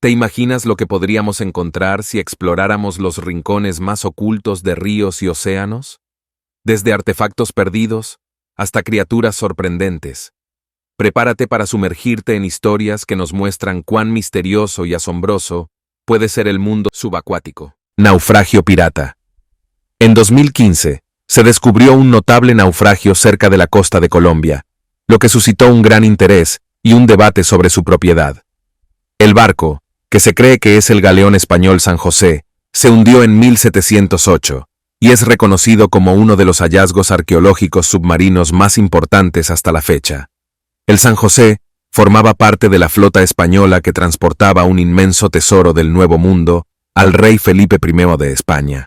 ¿Te imaginas lo que podríamos encontrar si exploráramos los rincones más ocultos de ríos y océanos? Desde artefactos perdidos hasta criaturas sorprendentes. Prepárate para sumergirte en historias que nos muestran cuán misterioso y asombroso puede ser el mundo subacuático. Naufragio pirata. En 2015, se descubrió un notable naufragio cerca de la costa de Colombia, lo que suscitó un gran interés y un debate sobre su propiedad. El barco, que se cree que es el galeón español San José, se hundió en 1708 y es reconocido como uno de los hallazgos arqueológicos submarinos más importantes hasta la fecha. El San José formaba parte de la flota española que transportaba un inmenso tesoro del Nuevo Mundo al rey Felipe I de España.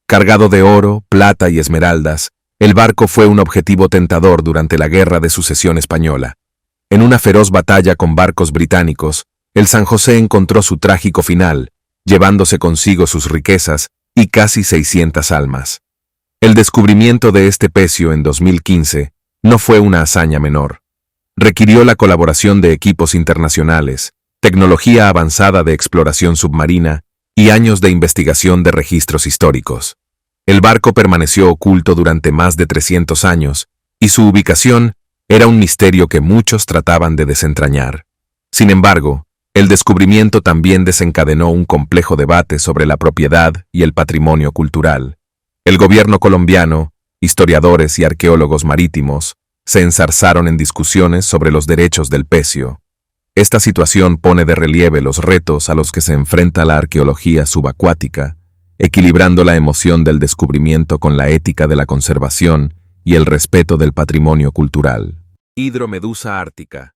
Cargado de oro, plata y esmeraldas, el barco fue un objetivo tentador durante la Guerra de Sucesión Española. En una feroz batalla con barcos británicos, el San José encontró su trágico final, llevándose consigo sus riquezas y casi 600 almas. El descubrimiento de este pecio en 2015 no fue una hazaña menor. Requirió la colaboración de equipos internacionales, tecnología avanzada de exploración submarina y años de investigación de registros históricos. El barco permaneció oculto durante más de 300 años y su ubicación era un misterio que muchos trataban de desentrañar. Sin embargo, el descubrimiento también desencadenó un complejo debate sobre la propiedad y el patrimonio cultural. El gobierno colombiano, historiadores y arqueólogos marítimos se enzarzaron en discusiones sobre los derechos del pecio. Esta situación pone de relieve los retos a los que se enfrenta la arqueología subacuática, equilibrando la emoción del descubrimiento con la ética de la conservación y el respeto del patrimonio cultural. Hidromedusa ártica.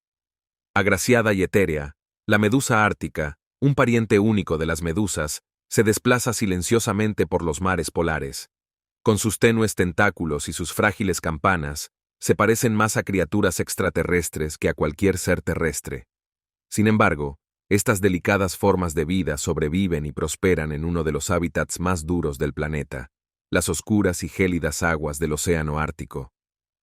Agraciada y etérea, la medusa ártica, un pariente único de las medusas, se desplaza silenciosamente por los mares polares. Con sus tenues tentáculos y sus frágiles campanas, se parecen más a criaturas extraterrestres que a cualquier ser terrestre. Sin embargo, estas delicadas formas de vida sobreviven y prosperan en uno de los hábitats más duros del planeta, las oscuras y gélidas aguas del océano Ártico.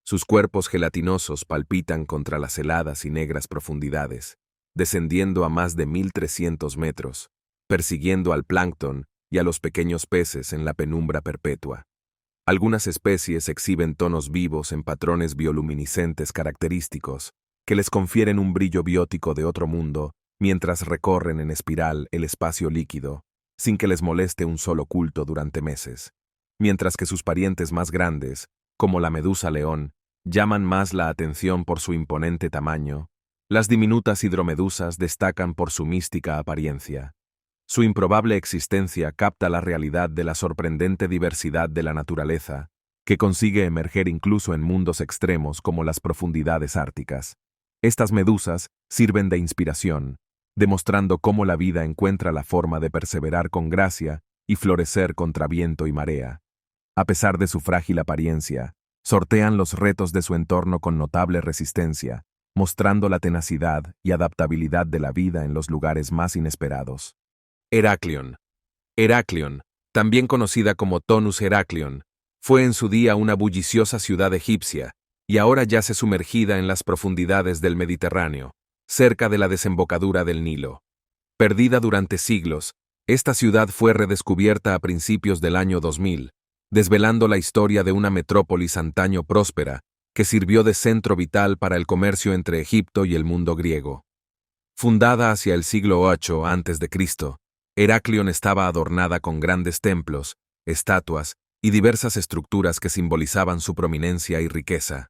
Sus cuerpos gelatinosos palpitan contra las heladas y negras profundidades, descendiendo a más de 1300 metros, persiguiendo al plancton y a los pequeños peces en la penumbra perpetua. Algunas especies exhiben tonos vivos en patrones bioluminiscentes característicos, que les confieren un brillo biótico de otro mundo, mientras recorren en espiral el espacio líquido, sin que les moleste un sol oculto durante meses. Mientras que sus parientes más grandes, como la medusa león, llaman más la atención por su imponente tamaño, las diminutas hidromedusas destacan por su mística apariencia. Su improbable existencia capta la realidad de la sorprendente diversidad de la naturaleza, que consigue emerger incluso en mundos extremos como las profundidades árticas. Estas medusas sirven de inspiración, demostrando cómo la vida encuentra la forma de perseverar con gracia y florecer contra viento y marea. A pesar de su frágil apariencia, sortean los retos de su entorno con notable resistencia, mostrando la tenacidad y adaptabilidad de la vida en los lugares más inesperados. Heraklion. Heraklion, también conocida como Tonus Heraklion, fue en su día una bulliciosa ciudad egipcia y ahora yace sumergida en las profundidades del Mediterráneo, cerca de la desembocadura del Nilo. Perdida durante siglos, esta ciudad fue redescubierta a principios del año 2000, desvelando la historia de una metrópolis antaño próspera que sirvió de centro vital para el comercio entre Egipto y el mundo griego. Fundada hacia el siglo VIII a.C., Heraklion estaba adornada con grandes templos, estatuas y diversas estructuras que simbolizaban su prominencia y riqueza.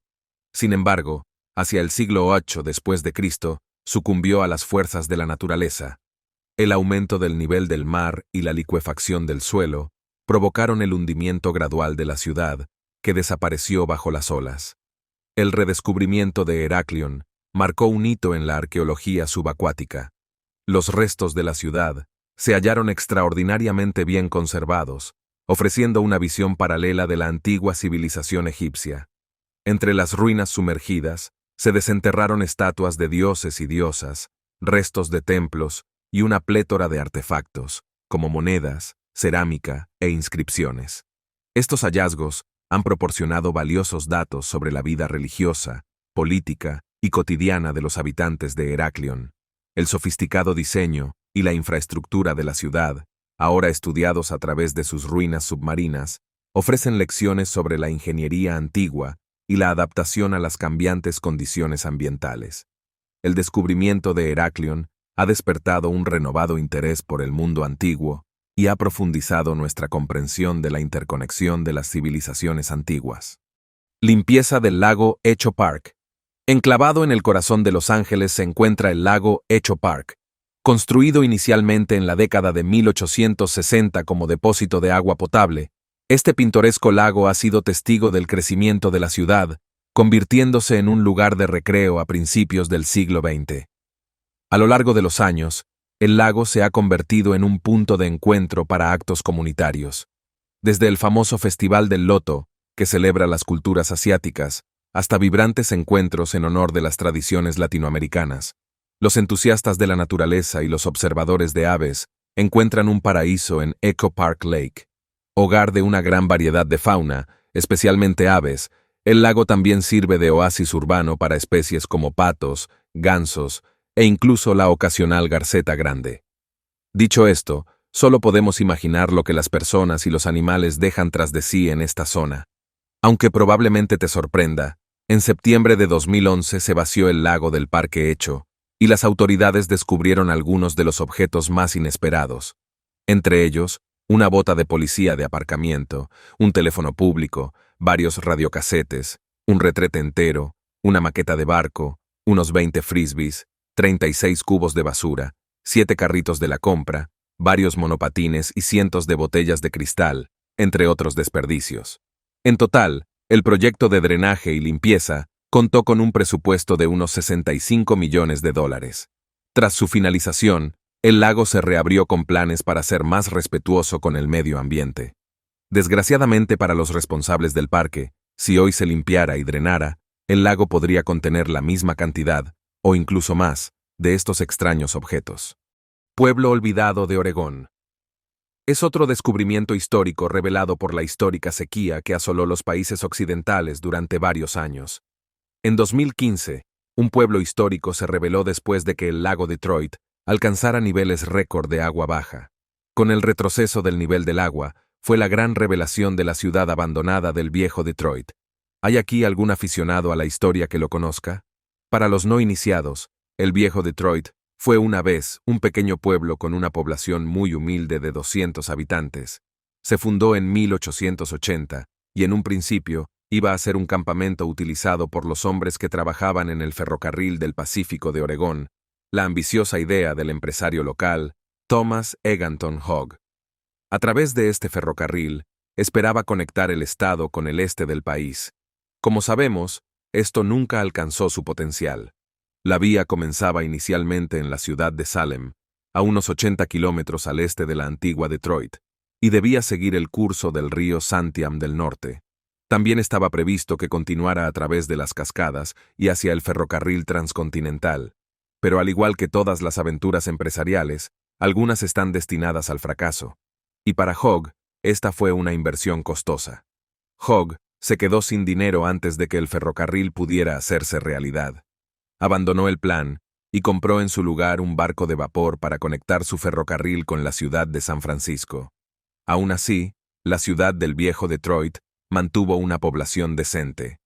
Sin embargo, hacia el siglo VIII después de Cristo, sucumbió a las fuerzas de la naturaleza. El aumento del nivel del mar y la licuefacción del suelo provocaron el hundimiento gradual de la ciudad, que desapareció bajo las olas. El redescubrimiento de Heraklion marcó un hito en la arqueología subacuática. Los restos de la ciudad se hallaron extraordinariamente bien conservados, ofreciendo una visión paralela de la antigua civilización egipcia. Entre las ruinas sumergidas, se desenterraron estatuas de dioses y diosas, restos de templos y una plétora de artefactos, como monedas, cerámica e inscripciones. Estos hallazgos han proporcionado valiosos datos sobre la vida religiosa, política y cotidiana de los habitantes de Heraklion. El sofisticado diseño, y la infraestructura de la ciudad, ahora estudiados a través de sus ruinas submarinas, ofrecen lecciones sobre la ingeniería antigua y la adaptación a las cambiantes condiciones ambientales. El descubrimiento de Heraklion ha despertado un renovado interés por el mundo antiguo y ha profundizado nuestra comprensión de la interconexión de las civilizaciones antiguas. Limpieza del lago Echo Park. Enclavado en el corazón de Los Ángeles se encuentra el lago Echo Park. Construido inicialmente en la década de 1860 como depósito de agua potable, este pintoresco lago ha sido testigo del crecimiento de la ciudad, convirtiéndose en un lugar de recreo a principios del siglo XX. A lo largo de los años, el lago se ha convertido en un punto de encuentro para actos comunitarios. Desde el famoso Festival del Loto, que celebra las culturas asiáticas, hasta vibrantes encuentros en honor de las tradiciones latinoamericanas, los entusiastas de la naturaleza y los observadores de aves encuentran un paraíso en Echo Park Lake. Hogar de una gran variedad de fauna, especialmente aves, el lago también sirve de oasis urbano para especies como patos, gansos e incluso la ocasional garceta grande. Dicho esto, solo podemos imaginar lo que las personas y los animales dejan tras de sí en esta zona. Aunque probablemente te sorprenda, en septiembre de 2011 se vació el lago del Parque Echo, y las autoridades descubrieron algunos de los objetos más inesperados. Entre ellos, una bota de policía de aparcamiento, un teléfono público, varios radiocasetes, un retrete entero, una maqueta de barco, unos 20 frisbees, 36 cubos de basura, 7 carritos de la compra, varios monopatines y cientos de botellas de cristal, entre otros desperdicios. En total, el proyecto de drenaje y limpieza contó con un presupuesto de unos $65 millones. Tras su finalización, el lago se reabrió con planes para ser más respetuoso con el medio ambiente. Desgraciadamente para los responsables del parque, si hoy se limpiara y drenara, el lago podría contener la misma cantidad, o incluso más, de estos extraños objetos. Pueblo olvidado de Oregón. Es otro descubrimiento histórico revelado por la histórica sequía que asoló los países occidentales durante varios años. En 2015, un pueblo histórico se reveló después de que el lago Detroit alcanzara niveles récord de agua baja. Con el retroceso del nivel del agua, fue la gran revelación de la ciudad abandonada del viejo Detroit. ¿Hay aquí algún aficionado a la historia que lo conozca? Para los no iniciados, el viejo Detroit fue una vez un pequeño pueblo con una población muy humilde de 200 habitantes. Se fundó en 1880 y en un principio iba a ser un campamento utilizado por los hombres que trabajaban en el ferrocarril del Pacífico de Oregón, la ambiciosa idea del empresario local, Thomas Eganton Hogg. A través de este ferrocarril, esperaba conectar el estado con el este del país. Como sabemos, esto nunca alcanzó su potencial. La vía comenzaba inicialmente en la ciudad de Salem, a unos 80 kilómetros al este de la antigua Detroit, y debía seguir el curso del río Santiam del norte. También estaba previsto que continuara a través de las cascadas y hacia el ferrocarril transcontinental, pero al igual que todas las aventuras empresariales, algunas están destinadas al fracaso. Y para Hogg, esta fue una inversión costosa. Hogg se quedó sin dinero antes de que el ferrocarril pudiera hacerse realidad. Abandonó el plan y compró en su lugar un barco de vapor para conectar su ferrocarril con la ciudad de San Francisco. Aún así, la ciudad del viejo Detroit mantuvo una población decente.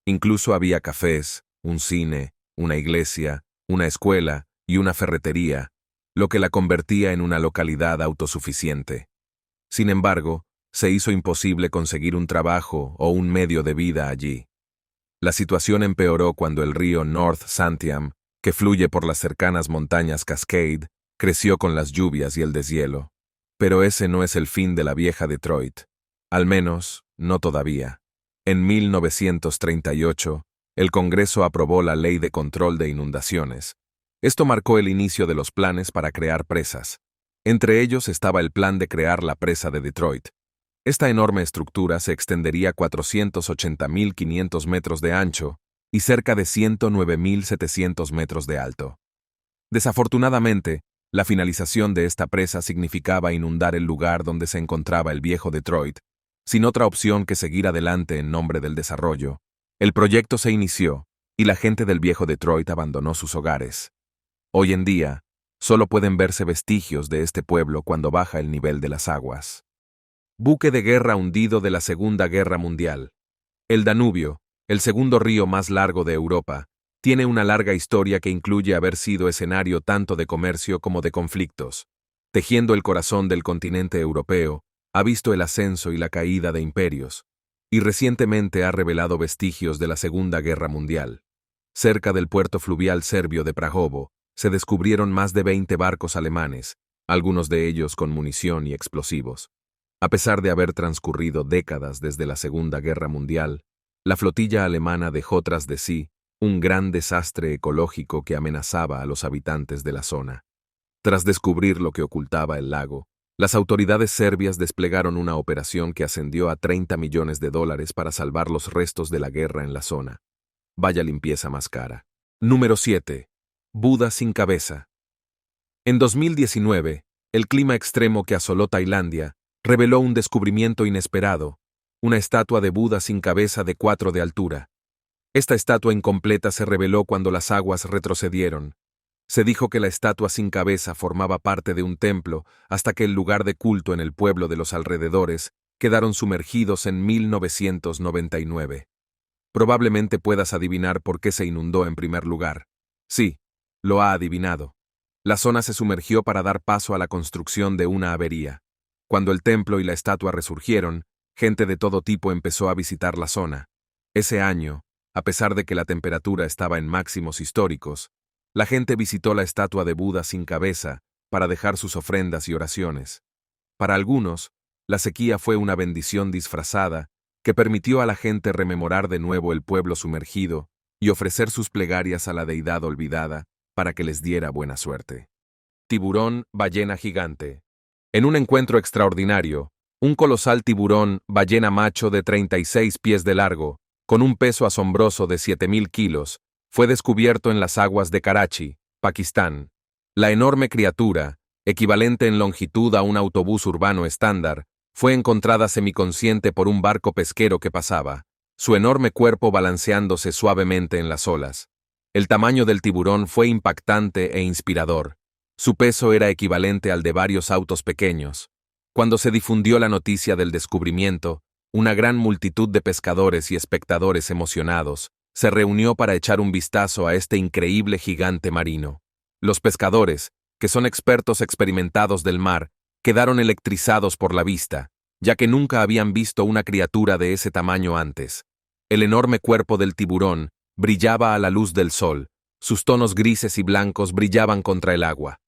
Incluso había cafés, un cine, una iglesia, una escuela y una ferretería, lo que la convertía en una localidad autosuficiente. Sin embargo, se hizo imposible conseguir un trabajo o un medio de vida allí. La situación empeoró cuando el río North Santiam, que fluye por las cercanas montañas Cascade, creció con las lluvias y el deshielo. Pero ese no es el fin de la vieja Detroit. Al menos, no todavía. En 1938, el Congreso aprobó la Ley de Control de Inundaciones. Esto marcó el inicio de los planes para crear presas. Entre ellos estaba el plan de crear la presa de Detroit. Esta enorme estructura se extendería 480.500 metros de ancho y cerca de 109.700 metros de alto. Desafortunadamente, la finalización de esta presa significaba inundar el lugar donde se encontraba el viejo Detroit, sin otra opción que seguir adelante en nombre del desarrollo. El proyecto se inició y la gente del viejo Detroit abandonó sus hogares. Hoy en día, Solo pueden verse vestigios de este pueblo cuando baja el nivel de las aguas. Buque de guerra hundido de la Segunda Guerra Mundial. El Danubio, el segundo río más largo de Europa, tiene una larga historia que incluye haber sido escenario tanto de comercio como de conflictos. Tejiendo el corazón del continente europeo, ha visto el ascenso y la caída de imperios, y recientemente ha revelado vestigios de la Segunda Guerra Mundial. Cerca del puerto fluvial serbio de Prahovo, se descubrieron más de 20 barcos alemanes, algunos de ellos con munición y explosivos. A pesar de haber transcurrido décadas desde la Segunda Guerra Mundial, la flotilla alemana dejó tras de sí un gran desastre ecológico que amenazaba a los habitantes de la zona. Tras descubrir lo que ocultaba el lago, las autoridades serbias desplegaron una operación que ascendió a $30 millones para salvar los restos de la guerra en la zona. Vaya limpieza más cara. Número 7. Buda sin cabeza. En 2019, el clima extremo que asoló Tailandia reveló un descubrimiento inesperado, una estatua de Buda sin cabeza de 4 de altura. Esta estatua incompleta se reveló cuando las aguas retrocedieron. Se dijo que la estatua sin cabeza formaba parte de un templo hasta que el lugar de culto en el pueblo de los alrededores quedaron sumergidos en 1999. Probablemente puedas adivinar por qué se inundó en primer lugar. Sí, lo ha adivinado. La zona se sumergió para dar paso a la construcción de una avería. Cuando el templo y la estatua resurgieron, gente de todo tipo empezó a visitar la zona. Ese año, a pesar de que la temperatura estaba en máximos históricos, la gente visitó la estatua de Buda sin cabeza para dejar sus ofrendas y oraciones. Para algunos, la sequía fue una bendición disfrazada que permitió a la gente rememorar de nuevo el pueblo sumergido y ofrecer sus plegarias a la deidad olvidada para que les diera buena suerte. Tiburón ballena gigante. En un encuentro extraordinario, un colosal tiburón ballena macho de 36 pies de largo, con un peso asombroso de 7.000 kilos, fue descubierto en las aguas de Karachi, Pakistán. La enorme criatura, equivalente en longitud a un autobús urbano estándar, fue encontrada semiconsciente por un barco pesquero que pasaba, su enorme cuerpo balanceándose suavemente en las olas. El tamaño del tiburón fue impactante e inspirador. Su peso era equivalente al de varios autos pequeños. Cuando se difundió la noticia del descubrimiento, una gran multitud de pescadores y espectadores emocionados se reunió para echar un vistazo a este increíble gigante marino. Los pescadores, que son expertos experimentados del mar, quedaron electrizados por la vista, ya que nunca habían visto una criatura de ese tamaño antes. El enorme cuerpo del tiburón brillaba a la luz del sol, sus tonos grises y blancos brillaban contra el agua.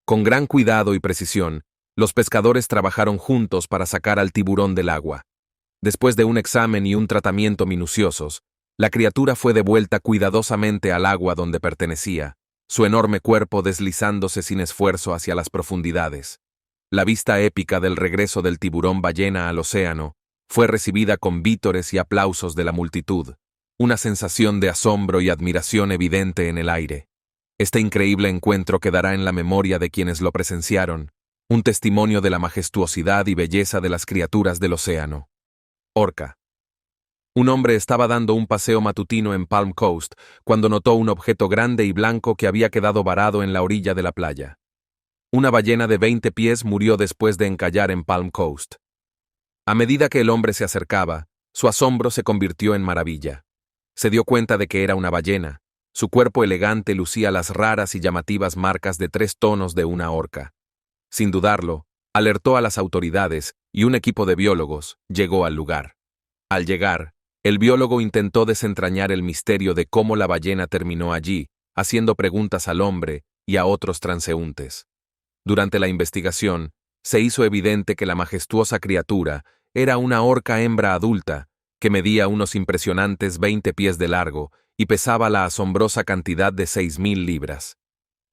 Con gran cuidado y precisión, los pescadores trabajaron juntos para sacar al tiburón del agua. Después de un examen y un tratamiento minuciosos, la criatura fue devuelta cuidadosamente al agua donde pertenecía, su enorme cuerpo deslizándose sin esfuerzo hacia las profundidades. La vista épica del regreso del tiburón ballena al océano fue recibida con vítores y aplausos de la multitud, una sensación de asombro y admiración evidente en el aire. Este increíble encuentro quedará en la memoria de quienes lo presenciaron, un testimonio de la majestuosidad y belleza de las criaturas del océano. Orca. Un hombre estaba dando un paseo matutino en Palm Coast cuando notó un objeto grande y blanco que había quedado varado en la orilla de la playa. Una ballena de 20 pies murió después de encallar en Palm Coast. A medida que el hombre se acercaba, su asombro se convirtió en maravilla. Se dio cuenta de que era una ballena. Su cuerpo elegante lucía las raras y llamativas marcas de 3 tonos de una orca. Sin dudarlo, alertó a las autoridades y un equipo de biólogos llegó al lugar. Al llegar, el biólogo intentó desentrañar el misterio de cómo la ballena terminó allí, haciendo preguntas al hombre y a otros transeúntes. Durante la investigación, se hizo evidente que la majestuosa criatura era una orca hembra adulta, que medía unos impresionantes 20 pies de largo y pesaba la asombrosa cantidad de 6.000 libras.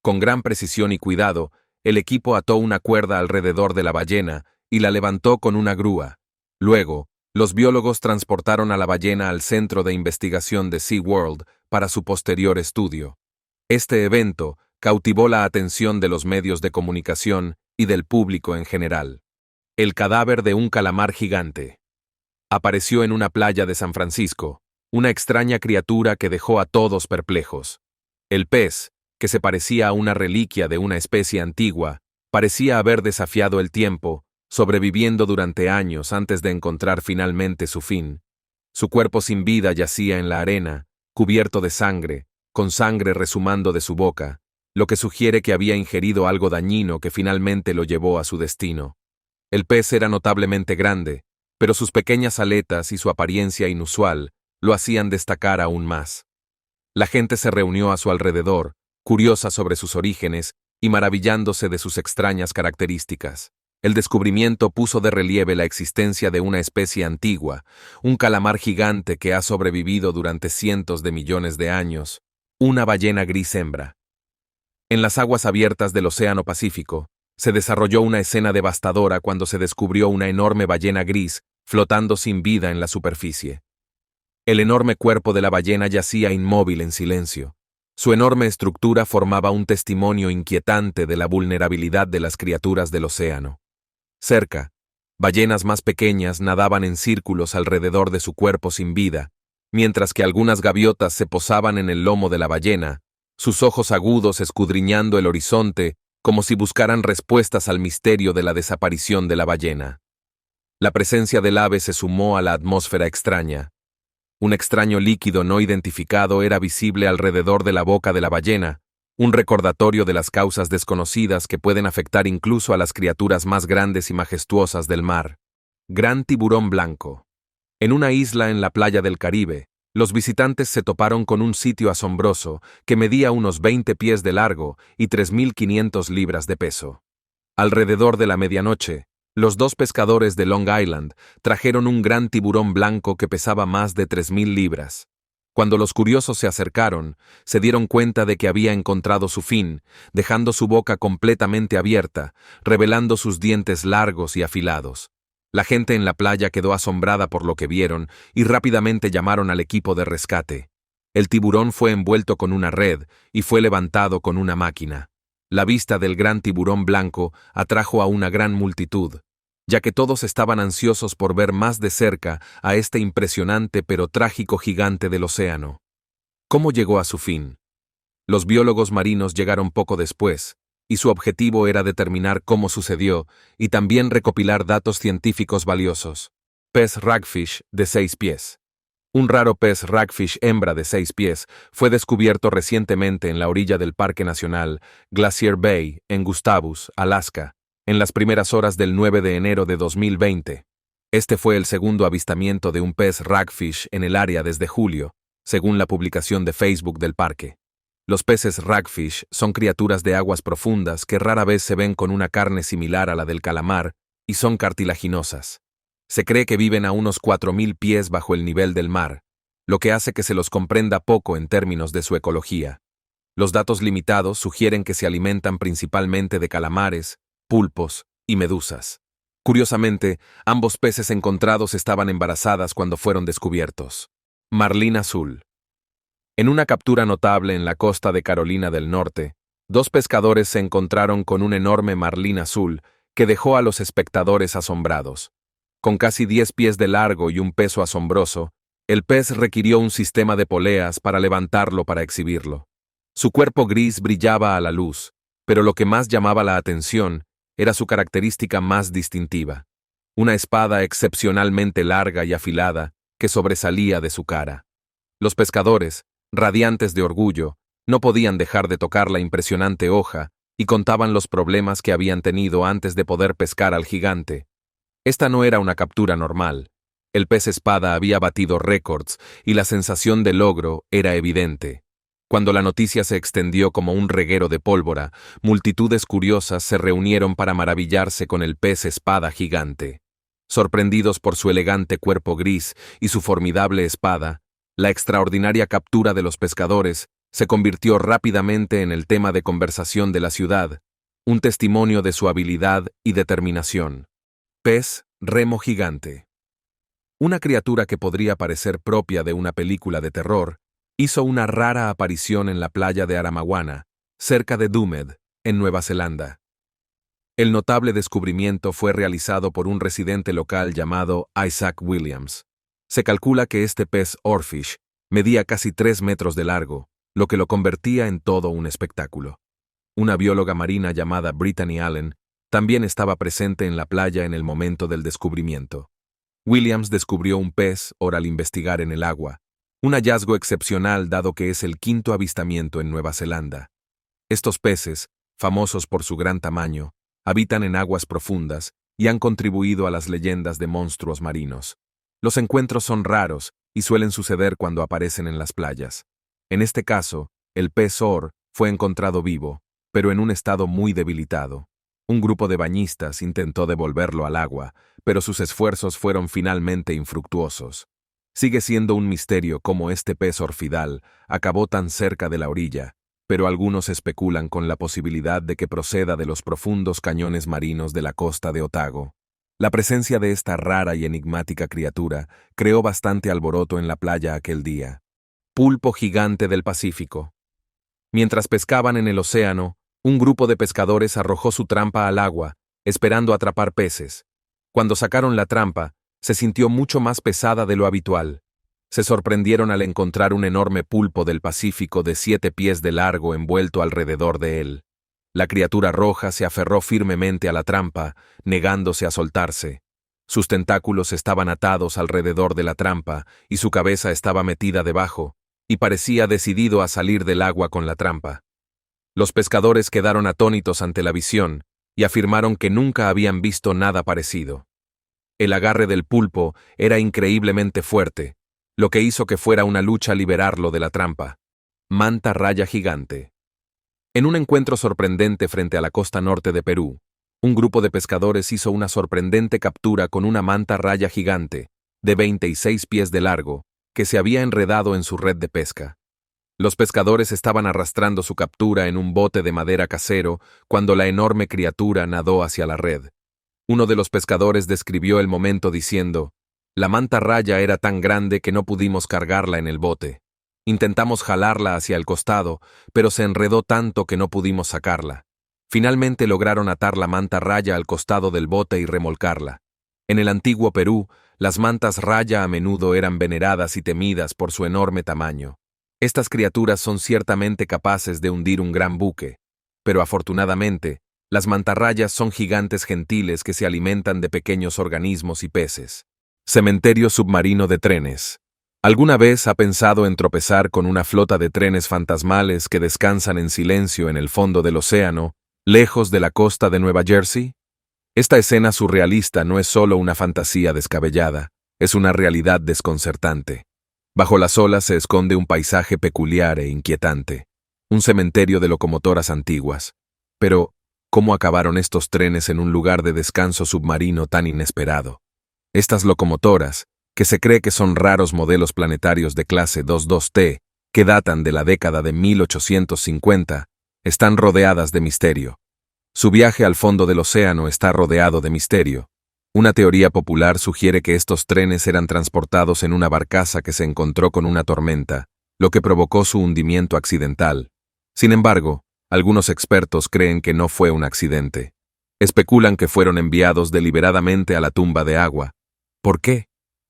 Con gran precisión y cuidado, el equipo ató una cuerda alrededor de la ballena y la levantó con una grúa. Luego, los biólogos transportaron a la ballena al Centro de Investigación de SeaWorld para su posterior estudio. Este evento cautivó la atención de los medios de comunicación y del público en general. El cadáver de un calamar gigante. Apareció en una playa de San Francisco, una extraña criatura que dejó a todos perplejos. El pez, que se parecía a una reliquia de una especie antigua, parecía haber desafiado el tiempo, sobreviviendo durante años antes de encontrar finalmente su fin. Su cuerpo sin vida yacía en la arena, cubierto de sangre, con sangre resumando de su boca, lo que sugiere que había ingerido algo dañino que finalmente lo llevó a su destino. El pez era notablemente grande, pero sus pequeñas aletas y su apariencia inusual lo hacían destacar aún más. La gente se reunió a su alrededor, curiosa sobre sus orígenes y maravillándose de sus extrañas características. El descubrimiento puso de relieve la existencia de una especie antigua, un calamar gigante que ha sobrevivido durante cientos de millones de años, una ballena gris hembra. En las aguas abiertas del Océano Pacífico, se desarrolló una escena devastadora cuando se descubrió una enorme ballena gris flotando sin vida en la superficie. El enorme cuerpo de la ballena yacía inmóvil en silencio. Su enorme estructura formaba un testimonio inquietante de la vulnerabilidad de las criaturas del océano. Cerca, ballenas más pequeñas nadaban en círculos alrededor de su cuerpo sin vida, mientras que algunas gaviotas se posaban en el lomo de la ballena, sus ojos agudos escudriñando el horizonte como si buscaran respuestas al misterio de la desaparición de la ballena. La presencia del ave se sumó a la atmósfera extraña. Un extraño líquido no identificado era visible alrededor de la boca de la ballena, un recordatorio de las causas desconocidas que pueden afectar incluso a las criaturas más grandes y majestuosas del mar. Gran tiburón blanco. En una isla en la playa del Caribe, los visitantes se toparon con un sitio asombroso que medía unos 20 pies de largo y 3.500 libras de peso. Alrededor de la medianoche, los dos pescadores de Long Island trajeron un gran tiburón blanco que pesaba más de 3.000 libras. Cuando los curiosos se acercaron, se dieron cuenta de que había encontrado su fin, dejando su boca completamente abierta, revelando sus dientes largos y afilados. La gente en la playa quedó asombrada por lo que vieron y rápidamente llamaron al equipo de rescate. El tiburón fue envuelto con una red y fue levantado con una máquina. La vista del gran tiburón blanco atrajo a una gran multitud, ya que todos estaban ansiosos por ver más de cerca a este impresionante pero trágico gigante del océano. ¿Cómo llegó a su fin? Los biólogos marinos llegaron poco después, y su objetivo era determinar cómo sucedió y también recopilar datos científicos valiosos. Pez ragfish de 6 pies. Un raro pez ragfish hembra de 6 pies fue descubierto recientemente en la orilla del Parque Nacional Glacier Bay, en Gustavus, Alaska, en las primeras horas del 9 de enero de 2020. Este fue el segundo avistamiento de un pez ragfish en el área desde julio, según la publicación de Facebook del parque. Los peces ragfish son criaturas de aguas profundas que rara vez se ven con una carne similar a la del calamar y son cartilaginosas. Se cree que viven a unos 4.000 pies bajo el nivel del mar, lo que hace que se los comprenda poco en términos de su ecología. Los datos limitados sugieren que se alimentan principalmente de calamares, pulpos y medusas. Curiosamente, ambos peces encontrados estaban embarazadas cuando fueron descubiertos. Marlín azul. En una captura notable en la costa de Carolina del Norte, dos pescadores se encontraron con un enorme marlín azul que dejó a los espectadores asombrados. Con casi 10 pies de largo y un peso asombroso, el pez requirió un sistema de poleas para levantarlo para exhibirlo. Su cuerpo gris brillaba a la luz, pero lo que más llamaba la atención era su característica más distintiva: una espada excepcionalmente larga y afilada que sobresalía de su cara. Los pescadores, radiantes de orgullo, no podían dejar de tocar la impresionante hoja y contaban los problemas que habían tenido antes de poder pescar al gigante. Esta no era una captura normal. El pez espada había batido récords y la sensación de logro era evidente. Cuando la noticia se extendió como un reguero de pólvora, multitudes curiosas se reunieron para maravillarse con el pez espada gigante. Sorprendidos por su elegante cuerpo gris y su formidable espada, la extraordinaria captura de los pescadores se convirtió rápidamente en el tema de conversación de la ciudad, un testimonio de su habilidad y determinación. Pez remo gigante. Una criatura que podría parecer propia de una película de terror, hizo una rara aparición en la playa de Aramaguana, cerca de Dúmed, en Nueva Zelanda. El notable descubrimiento fue realizado por un residente local llamado Isaac Williams. Se calcula que este pez oarfish medía casi 3 metros de largo lo que lo convertía en todo un espectáculo. Una bióloga marina llamada Brittany Allen también estaba presente en la playa en el momento del descubrimiento. Williams descubrió un pez al investigar en el agua, un hallazgo excepcional dado que es el quinto avistamiento en Nueva Zelanda. Estos peces, famosos por su gran tamaño, habitan en aguas profundas y han contribuido a las leyendas de monstruos marinos. Los encuentros son raros y suelen suceder cuando aparecen en las playas. En este caso, el pez or fue encontrado vivo, pero en un estado muy debilitado. Un grupo de bañistas intentó devolverlo al agua, pero sus esfuerzos fueron finalmente infructuosos. Sigue siendo un misterio cómo este pez orfidal acabó tan cerca de la orilla, pero algunos especulan con la posibilidad de que proceda de los profundos cañones marinos de la costa de Otago. La presencia de esta rara y enigmática criatura creó bastante alboroto en la playa aquel día. Pulpo gigante del Pacífico. Mientras pescaban en el océano, un grupo de pescadores arrojó su trampa al agua, esperando atrapar peces. Cuando sacaron la trampa, se sintió mucho más pesada de lo habitual. Se sorprendieron al encontrar un enorme pulpo del Pacífico de 7 pies de largo envuelto alrededor de él. La criatura roja se aferró firmemente a la trampa, negándose a soltarse. Sus tentáculos estaban atados alrededor de la trampa y su cabeza estaba metida debajo, y parecía decidido a salir del agua con la trampa. Los pescadores quedaron atónitos ante la visión y afirmaron que nunca habían visto nada parecido. El agarre del pulpo era increíblemente fuerte, lo que hizo que fuera una lucha liberarlo de la trampa. Manta raya gigante. En un encuentro sorprendente frente a la costa norte de Perú, un grupo de pescadores hizo una sorprendente captura con una manta raya gigante, de 26 pies de largo, que se había enredado en su red de pesca. Los pescadores estaban arrastrando su captura en un bote de madera casero cuando la enorme criatura nadó hacia la red. Uno de los pescadores describió el momento diciendo: «La manta raya era tan grande que no pudimos cargarla en el bote. Intentamos jalarla hacia el costado, pero se enredó tanto que no pudimos sacarla. Finalmente lograron atar la manta raya al costado del bote y remolcarla. En el antiguo Perú, las mantas raya a menudo eran veneradas y temidas por su enorme tamaño. Estas criaturas son ciertamente capaces de hundir un gran buque, pero afortunadamente, las mantarrayas son gigantes gentiles que se alimentan de pequeños organismos y peces. Cementerio submarino de trenes. ¿Alguna vez ha pensado en tropezar con una flota de trenes fantasmales que descansan en silencio en el fondo del océano, lejos de la costa de Nueva Jersey? Esta escena surrealista no es solo una fantasía descabellada, es una realidad desconcertante. Bajo las olas se esconde un paisaje peculiar e inquietante, un cementerio de locomotoras antiguas. Pero, ¿cómo acabaron estos trenes en un lugar de descanso submarino tan inesperado? Estas locomotoras, que se cree que son raros modelos planetarios de clase 22T, que datan de la década de 1850, están rodeadas de misterio. Su viaje al fondo del océano está rodeado de misterio. Una teoría popular sugiere que estos trenes eran transportados en una barcaza que se encontró con una tormenta, lo que provocó su hundimiento accidental. Sin embargo, algunos expertos creen que no fue un accidente. Especulan que fueron enviados deliberadamente a la tumba de agua. ¿Por qué?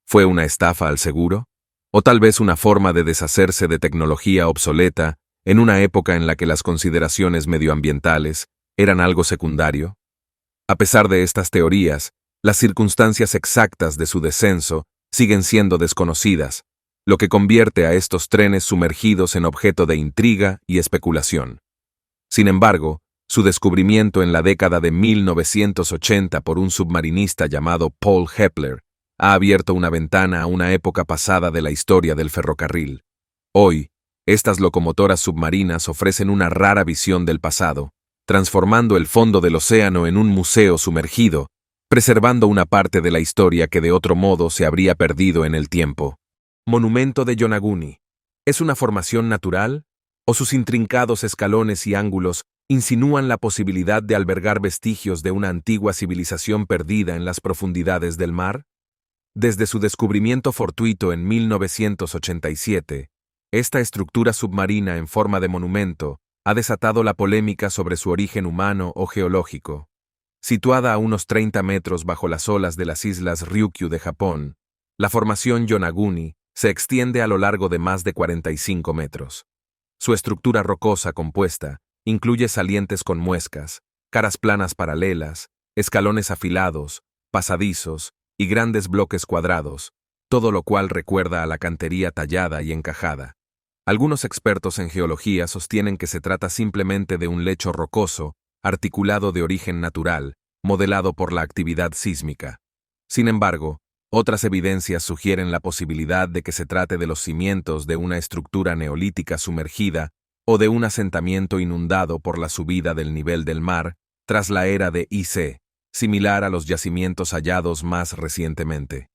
¿Fue una estafa al seguro? ¿O tal vez una forma de deshacerse de tecnología obsoleta en una época en la que las consideraciones medioambientales eran algo secundario? A pesar de estas teorías, las circunstancias exactas de su descenso siguen siendo desconocidas, lo que convierte a estos trenes sumergidos en objeto de intriga y especulación. Sin embargo, su descubrimiento en la década de 1980 por un submarinista llamado Paul Hepler ha abierto una ventana a una época pasada de la historia del ferrocarril. Hoy, estas locomotoras submarinas ofrecen una rara visión del pasado, transformando el fondo del océano en un museo sumergido, preservando una parte de la historia que de otro modo se habría perdido en el tiempo. Monumento de Yonaguni. ¿Es una formación natural? ¿O sus intrincados escalones y ángulos insinúan la posibilidad de albergar vestigios de una antigua civilización perdida en las profundidades del mar? Desde su descubrimiento fortuito en 1987, esta estructura submarina en forma de monumento ha desatado la polémica sobre su origen humano o geológico. Situada a unos 30 metros bajo las olas de las islas Ryukyu de Japón, la formación Yonaguni se extiende a lo largo de más de 45 metros. Su estructura rocosa compuesta incluye salientes con muescas, caras planas paralelas, escalones afilados, pasadizos y grandes bloques cuadrados, todo lo cual recuerda a la cantería tallada y encajada. Algunos expertos en geología sostienen que se trata simplemente de un lecho rocoso, articulado de origen natural, modelado por la actividad sísmica. Sin embargo, otras evidencias sugieren la posibilidad de que se trate de los cimientos de una estructura neolítica sumergida o de un asentamiento inundado por la subida del nivel del mar tras la era de IC, similar a los yacimientos hallados más recientemente.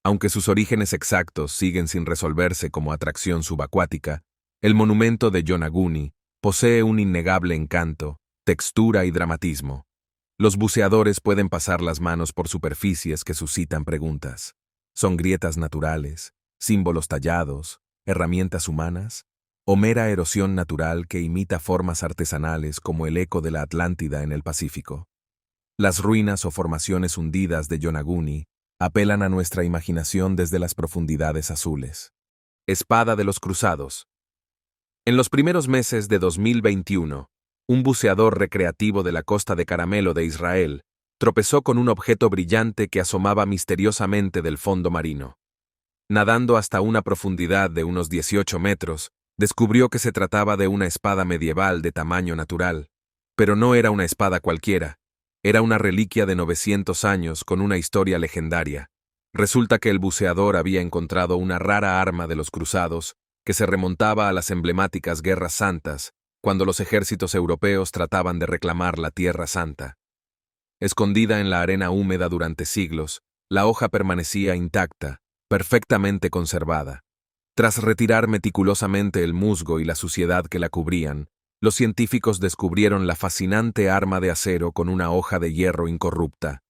Aunque sus orígenes exactos siguen sin resolverse como atracción subacuática, el monumento de Yonaguni posee un innegable encanto, textura y dramatismo. Los buceadores pueden pasar las manos por superficies que suscitan preguntas. ¿Son grietas naturales, símbolos tallados, herramientas humanas, o mera erosión natural que imita formas artesanales como el eco de la Atlántida en el Pacífico? Las ruinas o formaciones hundidas de Yonaguni apelan a nuestra imaginación desde las profundidades azules. Espada de los Cruzados. En los primeros meses de 2021, un buceador recreativo de la costa de Caramelo de Israel tropezó con un objeto brillante que asomaba misteriosamente del fondo marino. Nadando hasta una profundidad de unos 18 metros, descubrió que se trataba de una espada medieval de tamaño natural, pero no era una espada cualquiera. Era una reliquia de 900 años con una historia legendaria. Resulta que el buceador había encontrado una rara arma de los cruzados que se remontaba a las emblemáticas Guerras Santas, cuando los ejércitos europeos trataban de reclamar la Tierra Santa. Escondida en la arena húmeda durante siglos, la hoja permanecía intacta, perfectamente conservada. Tras retirar meticulosamente el musgo y la suciedad que la cubrían, los científicos descubrieron la fascinante arma de acero con una hoja de hierro incorrupta.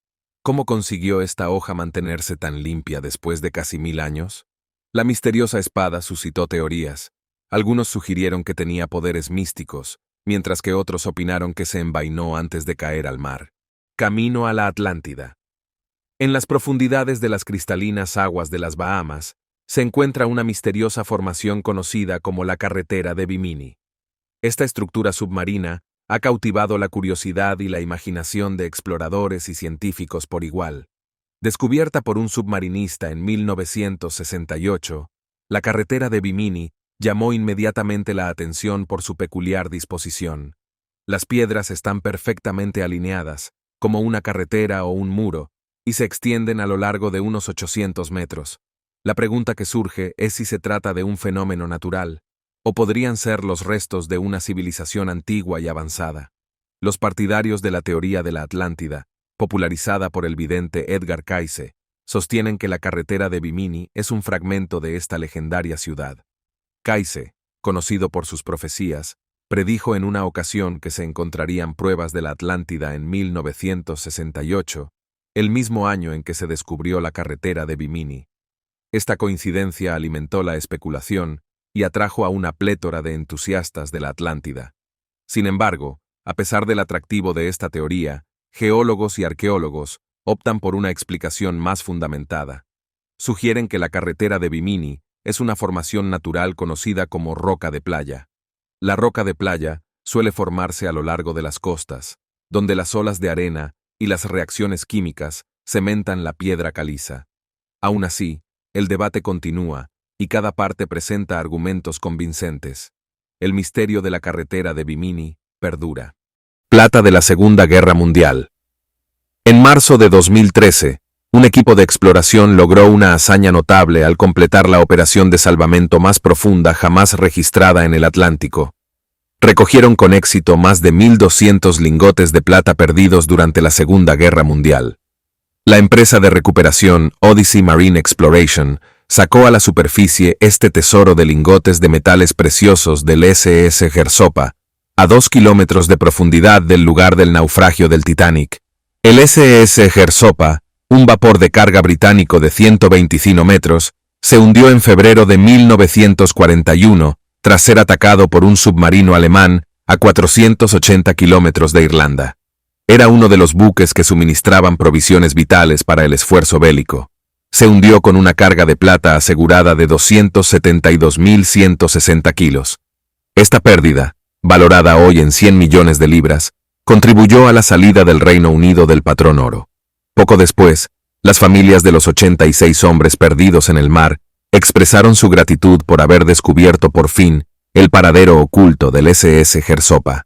¿Cómo consiguió esta hoja mantenerse tan limpia después de casi 1000 años? La misteriosa espada suscitó teorías. Algunos sugirieron que tenía poderes místicos, mientras que otros opinaron que se envainó antes de caer al mar. Camino a la Atlántida. En las profundidades de las cristalinas aguas de las Bahamas, se encuentra una misteriosa formación conocida como la carretera de Bimini. Esta estructura submarina ha cautivado la curiosidad y la imaginación de exploradores y científicos por igual. Descubierta por un submarinista en 1968, la carretera de Bimini llamó inmediatamente la atención por su peculiar disposición. Las piedras están perfectamente alineadas, como una carretera o un muro, y se extienden a lo largo de unos 800 metros. La pregunta que surge es si se trata de un fenómeno natural, o podrían ser los restos de una civilización antigua y avanzada. Los partidarios de la teoría de la Atlántida, popularizada por el vidente Edgar Cayce, sostienen que la carretera de Bimini es un fragmento de esta legendaria ciudad. Cayce, conocido por sus profecías, predijo en una ocasión que se encontrarían pruebas de la Atlántida en 1968, el mismo año en que se descubrió la carretera de Bimini. Esta coincidencia alimentó la especulación y atrajo a una plétora de entusiastas de la Atlántida. Sin embargo, a pesar del atractivo de esta teoría, geólogos y arqueólogos optan por una explicación más fundamentada. Sugieren que la carretera de Bimini es una formación natural conocida como roca de playa. La roca de playa suele formarse a lo largo de las costas, donde las olas de arena y las reacciones químicas cementan la piedra caliza. Aún así, el debate continúa, y cada parte presenta argumentos convincentes. El misterio de la carretera de Bimini perdura. Plata de la Segunda Guerra Mundial. En marzo de 2013, un equipo de exploración logró una hazaña notable al completar la operación de salvamento más profunda jamás registrada en el Atlántico. Recogieron con éxito más de 1.200 lingotes de plata perdidos durante la Segunda Guerra Mundial. La empresa de recuperación Odyssey Marine Exploration sacó a la superficie este tesoro de lingotes de metales preciosos del SS Gersopa, a 2 kilómetros de profundidad del lugar del naufragio del Titanic. El SS Gersopa, un vapor de carga británico de 125 metros, se hundió en febrero de 1941 tras ser atacado por un submarino alemán a 480 kilómetros de Irlanda. Era uno de los buques que suministraban provisiones vitales para el esfuerzo bélico. Se hundió con una carga de plata asegurada de 272.160 kilos. Esta pérdida, valorada hoy en 100 millones de libras, contribuyó a la salida del Reino Unido del patrón oro. Poco después, las familias de los 86 hombres perdidos en el mar expresaron su gratitud por haber descubierto por fin el paradero oculto del SS Gersopa.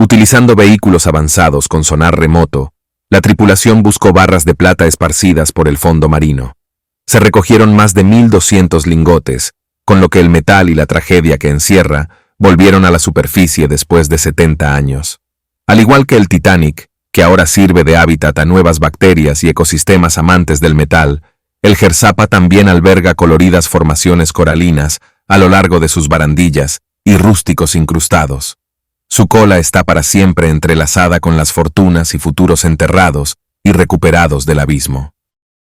Utilizando vehículos avanzados con sonar remoto, la tripulación buscó barras de plata esparcidas por el fondo marino. Se recogieron más de 1.200 lingotes, con lo que el metal y la tragedia que encierra volvieron a la superficie después de 70 años. Al igual que el Titanic, que ahora sirve de hábitat a nuevas bacterias y ecosistemas amantes del metal, el Gersapa también alberga coloridas formaciones coralinas a lo largo de sus barandillas y rústicos incrustados. Su cola está para siempre entrelazada con las fortunas y futuros enterrados y recuperados del abismo.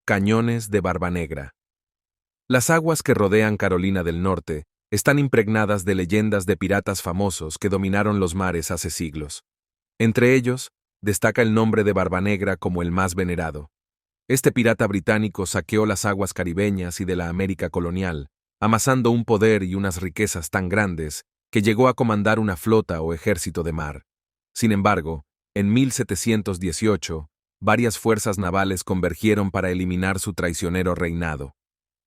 Cañones de Barba Negra. Las aguas que rodean Carolina del Norte están impregnadas de leyendas de piratas famosos que dominaron los mares hace siglos. Entre ellos, destaca el nombre de Barba Negra como el más venerado. Este pirata británico saqueó las aguas caribeñas y de la América colonial, amasando un poder y unas riquezas tan grandes que llegó a comandar una flota o ejército de mar. Sin embargo, en 1718, varias fuerzas navales convergieron para eliminar su traicionero reinado.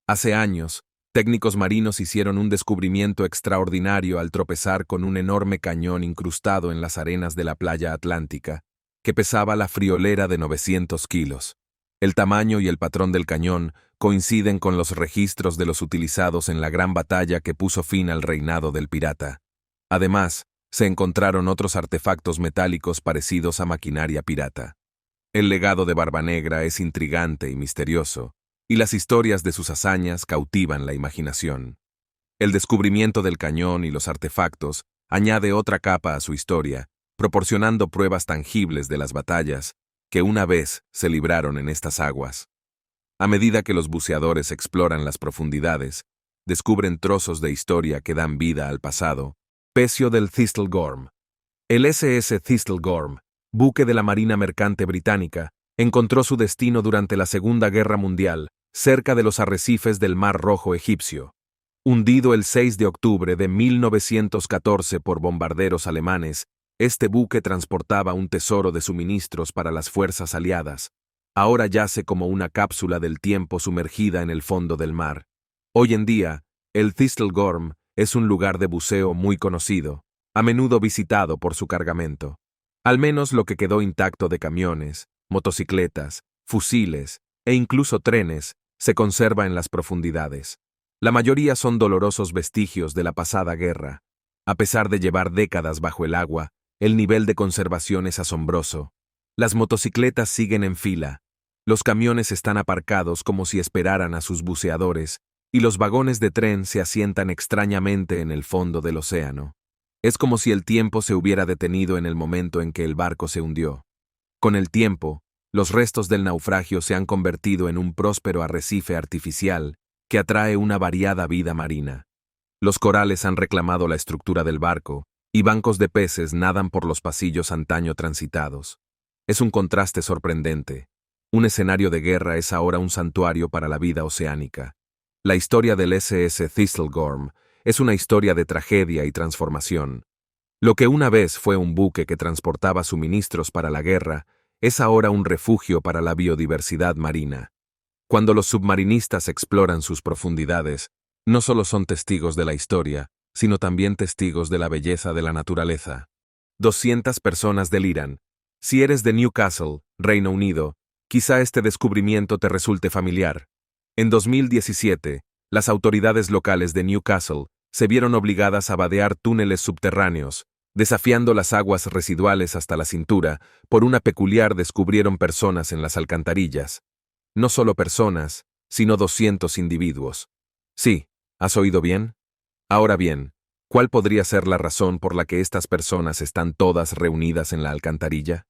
Hace años, técnicos marinos hicieron un descubrimiento extraordinario al tropezar con un enorme cañón incrustado en las arenas de la playa atlántica, que pesaba la friolera de 900 kilos. El tamaño y el patrón del cañón coinciden con los registros de los utilizados en la gran batalla que puso fin al reinado del pirata. Además, se encontraron otros artefactos metálicos parecidos a maquinaria pirata. El legado de Barba Negra es intrigante y misterioso, y las historias de sus hazañas cautivan la imaginación. El descubrimiento del cañón y los artefactos añade otra capa a su historia, proporcionando pruebas tangibles de las batallas que una vez se libraron en estas aguas. A medida que los buceadores exploran las profundidades, descubren trozos de historia que dan vida al pasado. Pecio del Thistlegorm. El SS Thistlegorm, buque de la Marina Mercante Británica, encontró su destino durante la Segunda Guerra Mundial, cerca de los arrecifes del Mar Rojo egipcio. Hundido el 6 de octubre de 1914 por bombarderos alemanes, este buque transportaba un tesoro de suministros para las fuerzas aliadas. Ahora yace como una cápsula del tiempo sumergida en el fondo del mar. Hoy en día, el Thistlegorm es un lugar de buceo muy conocido, a menudo visitado por su cargamento. Al menos lo que quedó intacto de camiones, motocicletas, fusiles e incluso trenes se conserva en las profundidades. La mayoría son dolorosos vestigios de la pasada guerra. A pesar de llevar décadas bajo el agua, el nivel de conservación es asombroso. Las motocicletas siguen en fila, los camiones están aparcados como si esperaran a sus buceadores, y los vagones de tren se asientan extrañamente en el fondo del océano. Es como si el tiempo se hubiera detenido en el momento en que el barco se hundió. Con el tiempo, los restos del naufragio se han convertido en un próspero arrecife artificial que atrae una variada vida marina. Los corales han reclamado la estructura del barco, y bancos de peces nadan por los pasillos antaño transitados. Es un contraste sorprendente. Un escenario de guerra es ahora un santuario para la vida oceánica. La historia del SS Thistlegorm es una historia de tragedia y transformación. Lo que una vez fue un buque que transportaba suministros para la guerra, es ahora un refugio para la biodiversidad marina. Cuando los submarinistas exploran sus profundidades, no solo son testigos de la historia, sino también testigos de la belleza de la naturaleza. 200 personas deliran. Si eres de Newcastle, Reino Unido, quizá este descubrimiento te resulte familiar. En 2017, las autoridades locales de Newcastle se vieron obligadas a vadear túneles subterráneos, desafiando las aguas residuales hasta la cintura. Por una peculiar descubrieron personas en las alcantarillas. No solo personas, sino 200 individuos. Sí, ¿has oído bien? Ahora bien, ¿cuál podría ser la razón por la que estas personas están todas reunidas en la alcantarilla?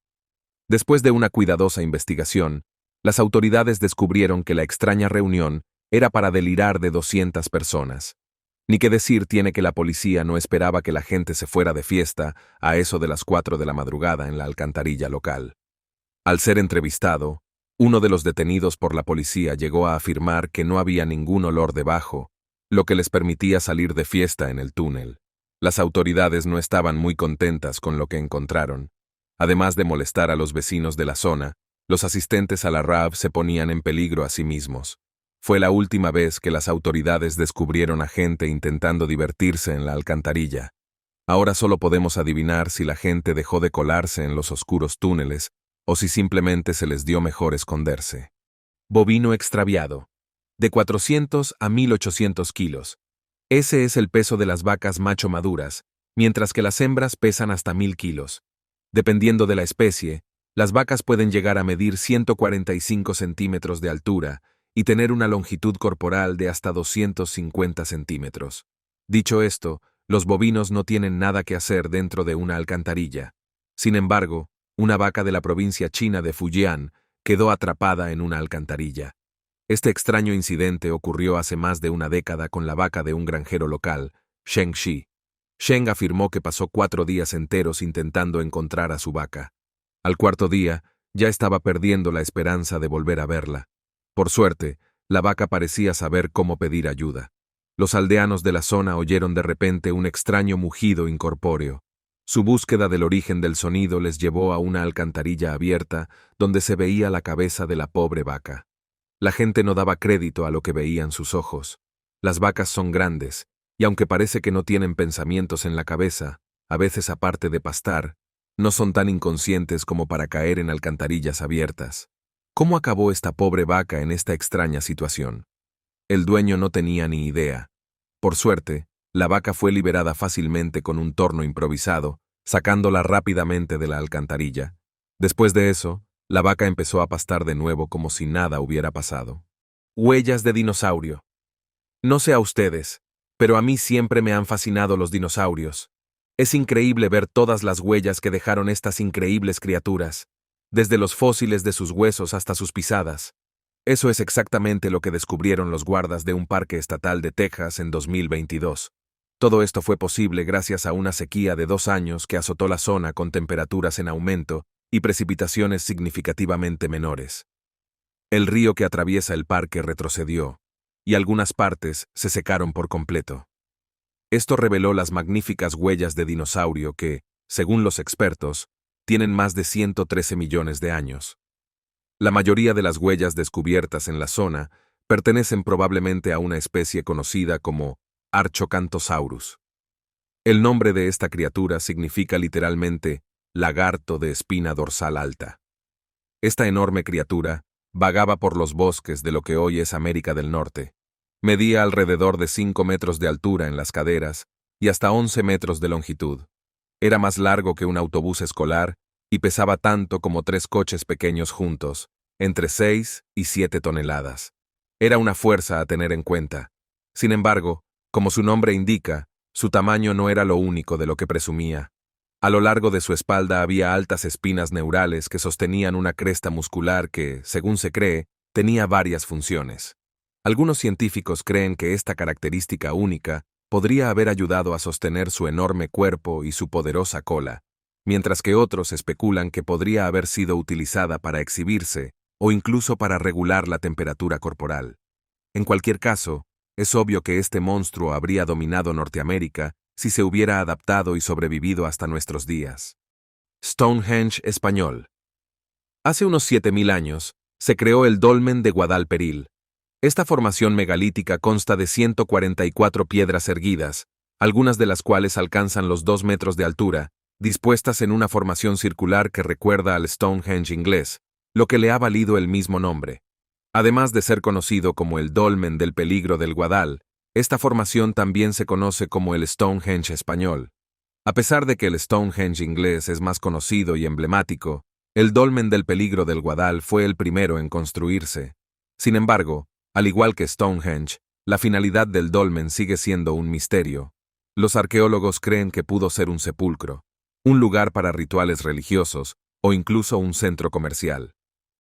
Después de una cuidadosa investigación, las autoridades descubrieron que la extraña reunión era para delirar de 200 personas. Ni qué decir tiene que la policía no esperaba que la gente se fuera de fiesta a eso de las 4 de la madrugada en la alcantarilla local. Al ser entrevistado, uno de los detenidos por la policía llegó a afirmar que no había ningún olor debajo, lo que les permitía salir de fiesta en el túnel. Las autoridades no estaban muy contentas con lo que encontraron. Además de molestar a los vecinos de la zona, los asistentes a la rave se ponían en peligro a sí mismos. Fue la última vez que las autoridades descubrieron a gente intentando divertirse en la alcantarilla. Ahora solo podemos adivinar si la gente dejó de colarse en los oscuros túneles o si simplemente se les dio mejor esconderse. Bovino extraviado. De 400 a 1800 kilos. Ese es el peso de las vacas macho maduras, mientras que las hembras pesan hasta 1000 kilos. Dependiendo de la especie, las vacas pueden llegar a medir 145 centímetros de altura y tener una longitud corporal de hasta 250 centímetros. Dicho esto, los bovinos no tienen nada que hacer dentro de una alcantarilla. Sin embargo, una vaca de la provincia china de Fujian quedó atrapada en una alcantarilla. Este extraño incidente ocurrió hace más de una década con la vaca de un granjero local, Sheng Shi. Sheng afirmó que pasó 4 días enteros intentando encontrar a su vaca. Al cuarto día, ya estaba perdiendo la esperanza de volver a verla. Por suerte, la vaca parecía saber cómo pedir ayuda. Los aldeanos de la zona oyeron de repente un extraño mugido incorpóreo. Su búsqueda del origen del sonido les llevó a una alcantarilla abierta donde se veía la cabeza de la pobre vaca. La gente no daba crédito a lo que veían sus ojos. Las vacas son grandes, y aunque parece que no tienen pensamientos en la cabeza, a veces aparte de pastar, no son tan inconscientes como para caer en alcantarillas abiertas. ¿Cómo acabó esta pobre vaca en esta extraña situación? El dueño no tenía ni idea. Por suerte, la vaca fue liberada fácilmente con un torno improvisado, sacándola rápidamente de la alcantarilla. Después de eso, la vaca empezó a pastar de nuevo como si nada hubiera pasado. Huellas de dinosaurio. No sé a ustedes, pero a mí siempre me han fascinado los dinosaurios. Es increíble ver todas las huellas que dejaron estas increíbles criaturas, desde los fósiles de sus huesos hasta sus pisadas. Eso es exactamente lo que descubrieron los guardas de un parque estatal de Texas en 2022. Todo esto fue posible gracias a una sequía de 2 años que azotó la zona con temperaturas en aumento y precipitaciones significativamente menores. El río que atraviesa el parque retrocedió, y algunas partes se secaron por completo. Esto reveló las magníficas huellas de dinosaurio que, según los expertos, tienen más de 113 millones de años. La mayoría de las huellas descubiertas en la zona pertenecen probablemente a una especie conocida como Archocantosaurus. El nombre de esta criatura significa literalmente lagarto de espina dorsal alta. Esta enorme criatura vagaba por los bosques de lo que hoy es América del Norte. Medía alrededor de 5 metros de altura en las caderas y hasta 11 metros de longitud. Era más largo que un autobús escolar y pesaba tanto como 3 coches pequeños juntos, entre 6 y 7 toneladas. Era una fuerza a tener en cuenta. Sin embargo, como su nombre indica, su tamaño no era lo único de lo que presumía. A lo largo de su espalda había altas espinas neurales que sostenían una cresta muscular que, según se cree, tenía varias funciones. Algunos científicos creen que esta característica única podría haber ayudado a sostener su enorme cuerpo y su poderosa cola, mientras que otros especulan que podría haber sido utilizada para exhibirse o incluso para regular la temperatura corporal. En cualquier caso, es obvio que este monstruo habría dominado Norteamérica si se hubiera adaptado y sobrevivido hasta nuestros días. Stonehenge español. Hace unos 7000 años, se creó el dolmen de Guadalperil. Esta formación megalítica consta de 144 piedras erguidas, algunas de las cuales alcanzan los 2 metros de altura, dispuestas en una formación circular que recuerda al Stonehenge inglés, lo que le ha valido el mismo nombre. Además de ser conocido como el Dolmen del Peligro del Guadal, esta formación también se conoce como el Stonehenge español. A pesar de que el Stonehenge inglés es más conocido y emblemático, el Dolmen del Peligro del Guadal fue el primero en construirse. Sin embargo, al igual que Stonehenge, la finalidad del dolmen sigue siendo un misterio. Los arqueólogos creen que pudo ser un sepulcro, un lugar para rituales religiosos o incluso un centro comercial.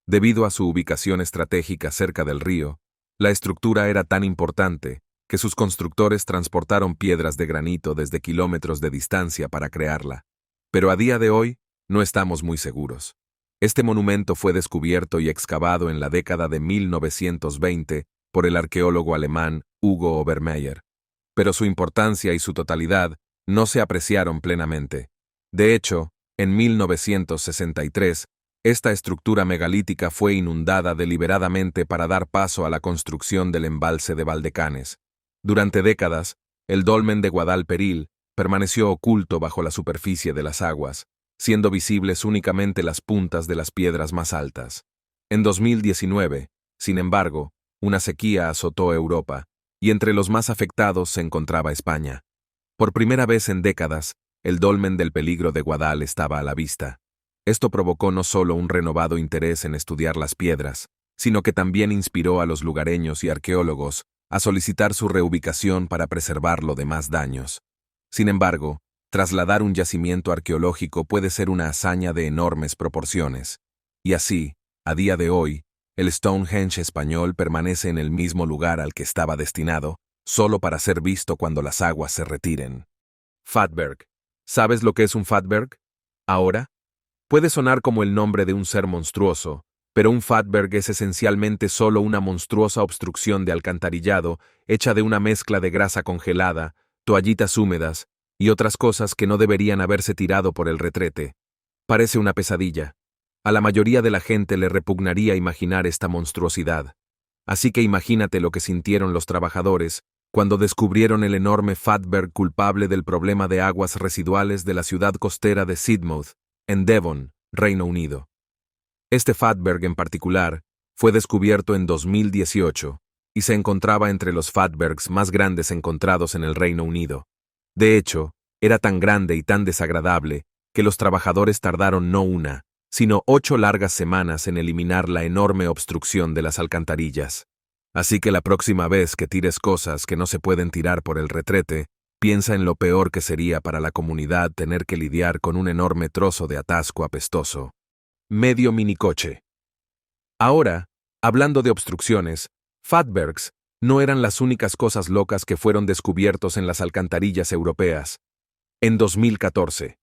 Debido a su ubicación estratégica cerca del río, la estructura era tan importante que sus constructores transportaron piedras de granito desde kilómetros de distancia para crearla. Pero a día de hoy, no estamos muy seguros. Este monumento fue descubierto y excavado en la década de 1920 por el arqueólogo alemán Hugo Obermeier, pero su importancia y su totalidad no se apreciaron plenamente. De hecho, en 1963, esta estructura megalítica fue inundada deliberadamente para dar paso a la construcción del embalse de Valdecanes. Durante décadas, el dolmen de Guadalperil permaneció oculto bajo la superficie de las aguas, siendo visibles únicamente las puntas de las piedras más altas. En 2019, sin embargo, una sequía azotó Europa, y entre los más afectados se encontraba España. Por primera vez en décadas, el dolmen del peligro de Guadal estaba a la vista. Esto provocó no solo un renovado interés en estudiar las piedras, sino que también inspiró a los lugareños y arqueólogos a solicitar su reubicación para preservarlo de más daños. Sin embargo, trasladar un yacimiento arqueológico puede ser una hazaña de enormes proporciones. Y así, a día de hoy, el Stonehenge español permanece en el mismo lugar al que estaba destinado, solo para ser visto cuando las aguas se retiren. Fatberg. ¿Sabes lo que es un fatberg? Ahora, puede sonar como el nombre de un ser monstruoso, pero un fatberg es esencialmente solo una monstruosa obstrucción de alcantarillado hecha de una mezcla de grasa congelada, toallitas húmedas y otras cosas que no deberían haberse tirado por el retrete. Parece una pesadilla. A la mayoría de la gente le repugnaría imaginar esta monstruosidad. Así que imagínate lo que sintieron los trabajadores cuando descubrieron el enorme fatberg culpable del problema de aguas residuales de la ciudad costera de Sidmouth, en Devon, Reino Unido. Este fatberg en particular fue descubierto en 2018 y se encontraba entre los fatbergs más grandes encontrados en el Reino Unido. De hecho, era tan grande y tan desagradable que los trabajadores tardaron no una, sino 8 largas semanas en eliminar la enorme obstrucción de las alcantarillas. Así que la próxima vez que tires cosas que no se pueden tirar por el retrete, piensa en lo peor que sería para la comunidad tener que lidiar con un enorme trozo de atasco apestoso. Medio minicoche. Ahora, hablando de obstrucciones, fatbergs no eran las únicas cosas locas que fueron descubiertos en las alcantarillas europeas. En 2014,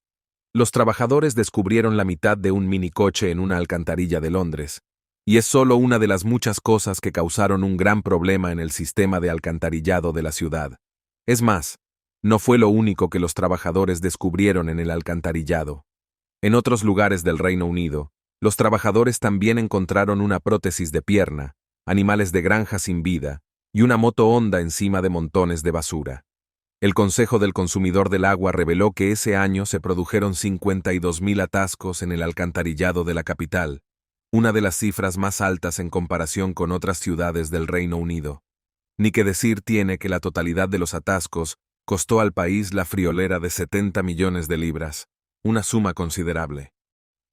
los trabajadores descubrieron la mitad de un minicoche en una alcantarilla de Londres, y es solo una de las muchas cosas que causaron un gran problema en el sistema de alcantarillado de la ciudad. Es más, no fue lo único que los trabajadores descubrieron en el alcantarillado. En otros lugares del Reino Unido, los trabajadores también encontraron una prótesis de pierna, animales de granja sin vida y una moto Honda encima de montones de basura. El Consejo del Consumidor del Agua reveló que ese año se produjeron 52.000 atascos en el alcantarillado de la capital, una de las cifras más altas en comparación con otras ciudades del Reino Unido. Ni que decir tiene que la totalidad de los atascos costó al país la friolera de 70 millones de libras, una suma considerable.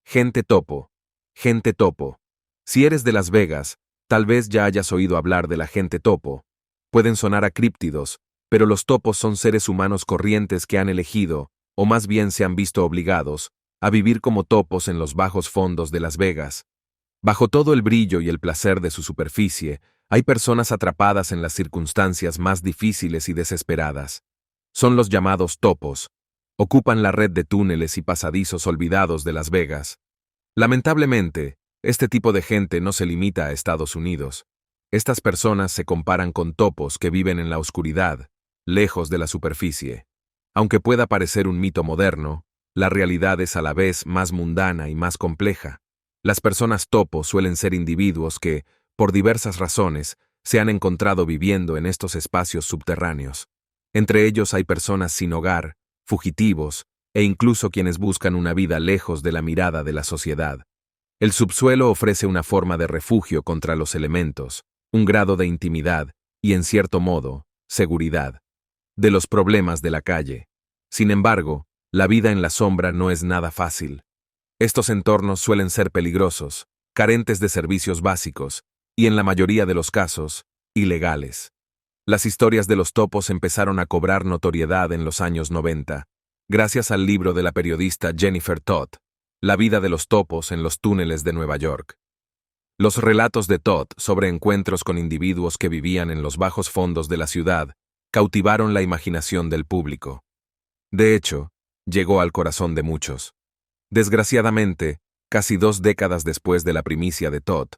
Gente topo. Gente topo. Si eres de Las Vegas, tal vez ya hayas oído hablar de la gente topo. Pueden sonar a críptidos, pero los topos son seres humanos corrientes que han elegido, o más bien se han visto obligados, a vivir como topos en los bajos fondos de Las Vegas. Bajo todo el brillo y el placer de su superficie, hay personas atrapadas en las circunstancias más difíciles y desesperadas. Son los llamados topos. Ocupan la red de túneles y pasadizos olvidados de Las Vegas. Lamentablemente, este tipo de gente no se limita a Estados Unidos. Estas personas se comparan con topos que viven en la oscuridad, lejos de la superficie. Aunque pueda parecer un mito moderno, la realidad es a la vez más mundana y más compleja. Las personas topo suelen ser individuos que, por diversas razones, se han encontrado viviendo en estos espacios subterráneos. Entre ellos hay personas sin hogar, fugitivos, e incluso quienes buscan una vida lejos de la mirada de la sociedad. El subsuelo ofrece una forma de refugio contra los elementos, un grado de intimidad y, en cierto modo, seguridad de los problemas de la calle. Sin embargo, la vida en la sombra no es nada fácil. Estos entornos suelen ser peligrosos, carentes de servicios básicos y, en la mayoría de los casos, ilegales. Las historias de los topos empezaron a cobrar notoriedad en los años 90, gracias al libro de la periodista Jennifer Todd, La vida de los topos en los túneles de Nueva York. Los relatos de Todd sobre encuentros con individuos que vivían en los bajos fondos de la ciudad cautivaron la imaginación del público. De hecho, llegó al corazón de muchos. Desgraciadamente, casi 2 décadas después de la primicia de Todd,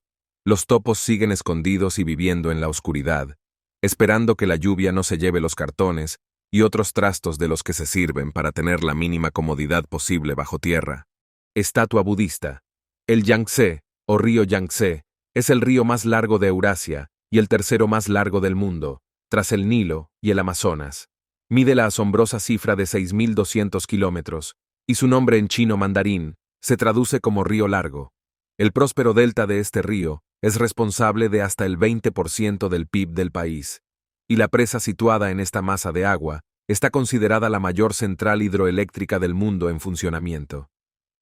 los topos siguen escondidos y viviendo en la oscuridad, esperando que la lluvia no se lleve los cartones y otros trastos de los que se sirven para tener la mínima comodidad posible bajo tierra. Estatua budista. El Yangtze, o río Yangtze, es el río más largo de Eurasia y el tercero más largo del mundo, tras el Nilo y el Amazonas. Mide la asombrosa cifra de 6.200 kilómetros, y su nombre en chino mandarín se traduce como río largo. El próspero delta de este río es responsable de hasta el 20% del PIB del país, y la presa situada en esta masa de agua está considerada la mayor central hidroeléctrica del mundo en funcionamiento.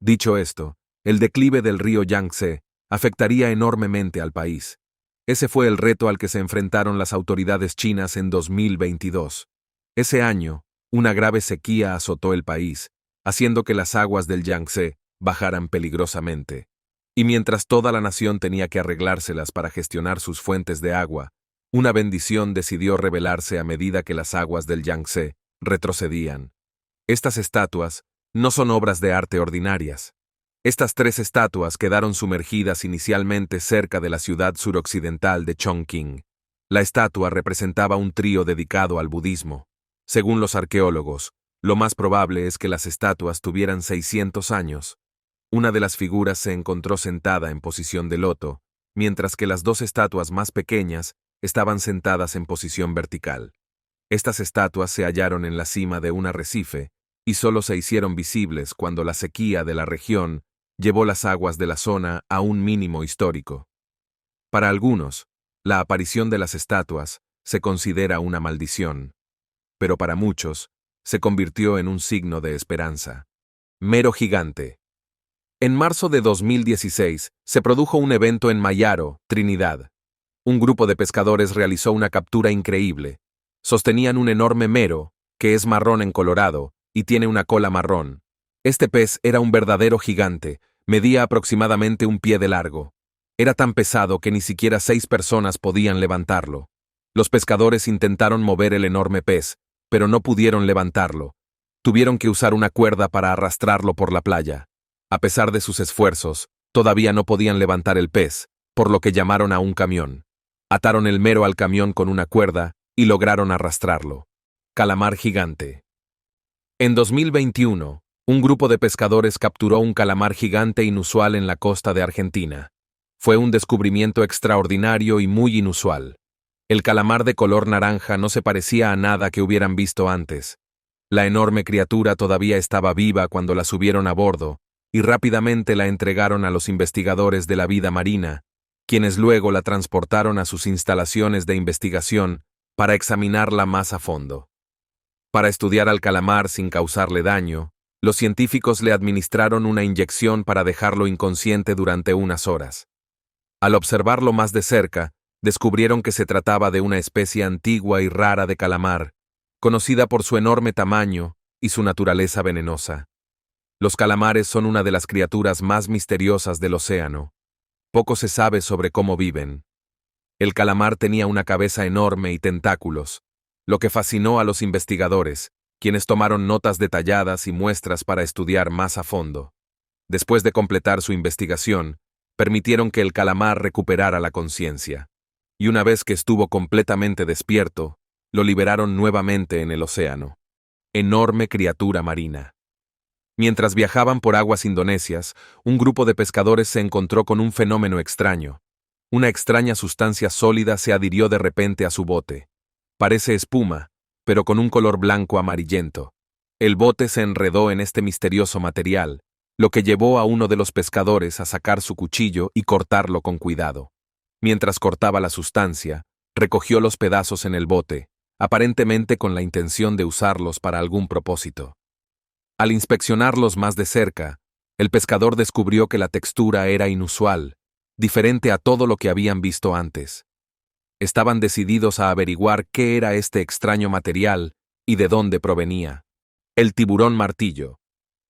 Dicho esto, el declive del río Yangtze afectaría enormemente al país. Ese fue el reto al que se enfrentaron las autoridades chinas en 2022. Ese año, una grave sequía azotó el país, haciendo que las aguas del Yangtze bajaran peligrosamente. Y mientras toda la nación tenía que arreglárselas para gestionar sus fuentes de agua, una bendición decidió revelarse a medida que las aguas del Yangtze retrocedían. Estas estatuas no son obras de arte ordinarias. Estas 3 estatuas quedaron sumergidas inicialmente cerca de la ciudad suroccidental de Chongqing. La estatua representaba un trío dedicado al budismo. Según los arqueólogos, lo más probable es que las estatuas tuvieran 600 años. Una de las figuras se encontró sentada en posición de loto, mientras que las 2 estatuas más pequeñas estaban sentadas en posición vertical. Estas estatuas se hallaron en la cima de un arrecife y solo se hicieron visibles cuando la sequía de la región llevó las aguas de la zona a un mínimo histórico. Para algunos, la aparición de las estatuas se considera una maldición, pero para muchos se convirtió en un signo de esperanza. Mero gigante. En marzo de 2016 se produjo un evento en Mayaro, Trinidad. Un grupo de pescadores realizó una captura increíble. Sostenían un enorme mero, que es marrón en colorado, y tiene una cola marrón. Este pez era un verdadero gigante, medía aproximadamente 1 pie de largo. Era tan pesado que ni siquiera 6 personas podían levantarlo. Los pescadores intentaron mover el enorme pez, pero no pudieron levantarlo. Tuvieron que usar una cuerda para arrastrarlo por la playa. A pesar de sus esfuerzos, todavía no podían levantar el pez, por lo que llamaron a un camión. Ataron el mero al camión con una cuerda y lograron arrastrarlo. Calamar gigante. En 2021, un grupo de pescadores capturó un calamar gigante inusual en la costa de Argentina. Fue un descubrimiento extraordinario y muy inusual. El calamar de color naranja no se parecía a nada que hubieran visto antes. La enorme criatura todavía estaba viva cuando la subieron a bordo, y rápidamente la entregaron a los investigadores de la vida marina, quienes luego la transportaron a sus instalaciones de investigación para examinarla más a fondo. Para estudiar al calamar sin causarle daño, los científicos le administraron una inyección para dejarlo inconsciente durante unas horas. Al observarlo más de cerca, descubrieron que se trataba de una especie antigua y rara de calamar, conocida por su enorme tamaño y su naturaleza venenosa. Los calamares son una de las criaturas más misteriosas del océano. Poco se sabe sobre cómo viven. El calamar tenía una cabeza enorme y tentáculos, lo que fascinó a los investigadores, quienes tomaron notas detalladas y muestras para estudiar más a fondo. Después de completar su investigación, permitieron que el calamar recuperara la conciencia, y una vez que estuvo completamente despierto, lo liberaron nuevamente en el océano. Enorme criatura marina. Mientras viajaban por aguas indonesias, un grupo de pescadores se encontró con un fenómeno extraño. Una extraña sustancia sólida se adhirió de repente a su bote. Parece espuma, pero con un color blanco amarillento. El bote se enredó en este misterioso material, lo que llevó a uno de los pescadores a sacar su cuchillo y cortarlo con cuidado. Mientras cortaba la sustancia, recogió los pedazos en el bote, aparentemente con la intención de usarlos para algún propósito. Al inspeccionarlos más de cerca, el pescador descubrió que la textura era inusual, diferente a todo lo que habían visto antes. Estaban decididos a averiguar qué era este extraño material y de dónde provenía. El tiburón martillo,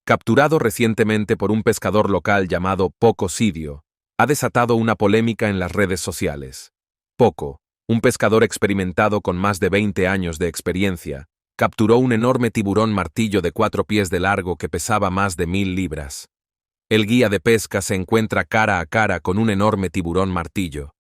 capturado recientemente por un pescador local llamado Poco Sidio, ha desatado una polémica en las redes sociales. Poco, un pescador experimentado con más de 20 años de experiencia, capturó un enorme tiburón martillo de 4 pies de largo que pesaba más de 1.000 libras. El guía de pesca se encuentra cara a cara con un enorme tiburón martillo.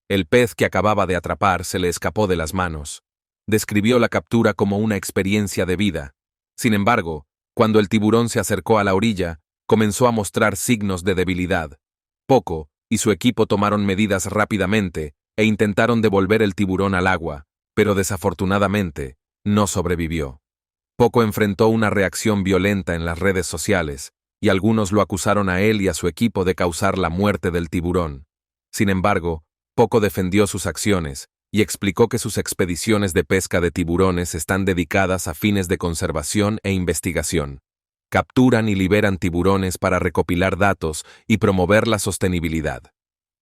El pez que acababa de atrapar se le escapó de las manos. Describió la captura como una experiencia de vida. Sin embargo, cuando el tiburón se acercó a la orilla, comenzó a mostrar signos de debilidad. Poco y su equipo tomaron medidas rápidamente e intentaron devolver el tiburón al agua, pero desafortunadamente, no sobrevivió. Poco enfrentó una reacción violenta en las redes sociales, y algunos lo acusaron a él y a su equipo de causar la muerte del tiburón. Sin embargo, Poco defendió sus acciones y explicó que sus expediciones de pesca de tiburones están dedicadas a fines de conservación e investigación. Capturan y liberan tiburones para recopilar datos y promover la sostenibilidad.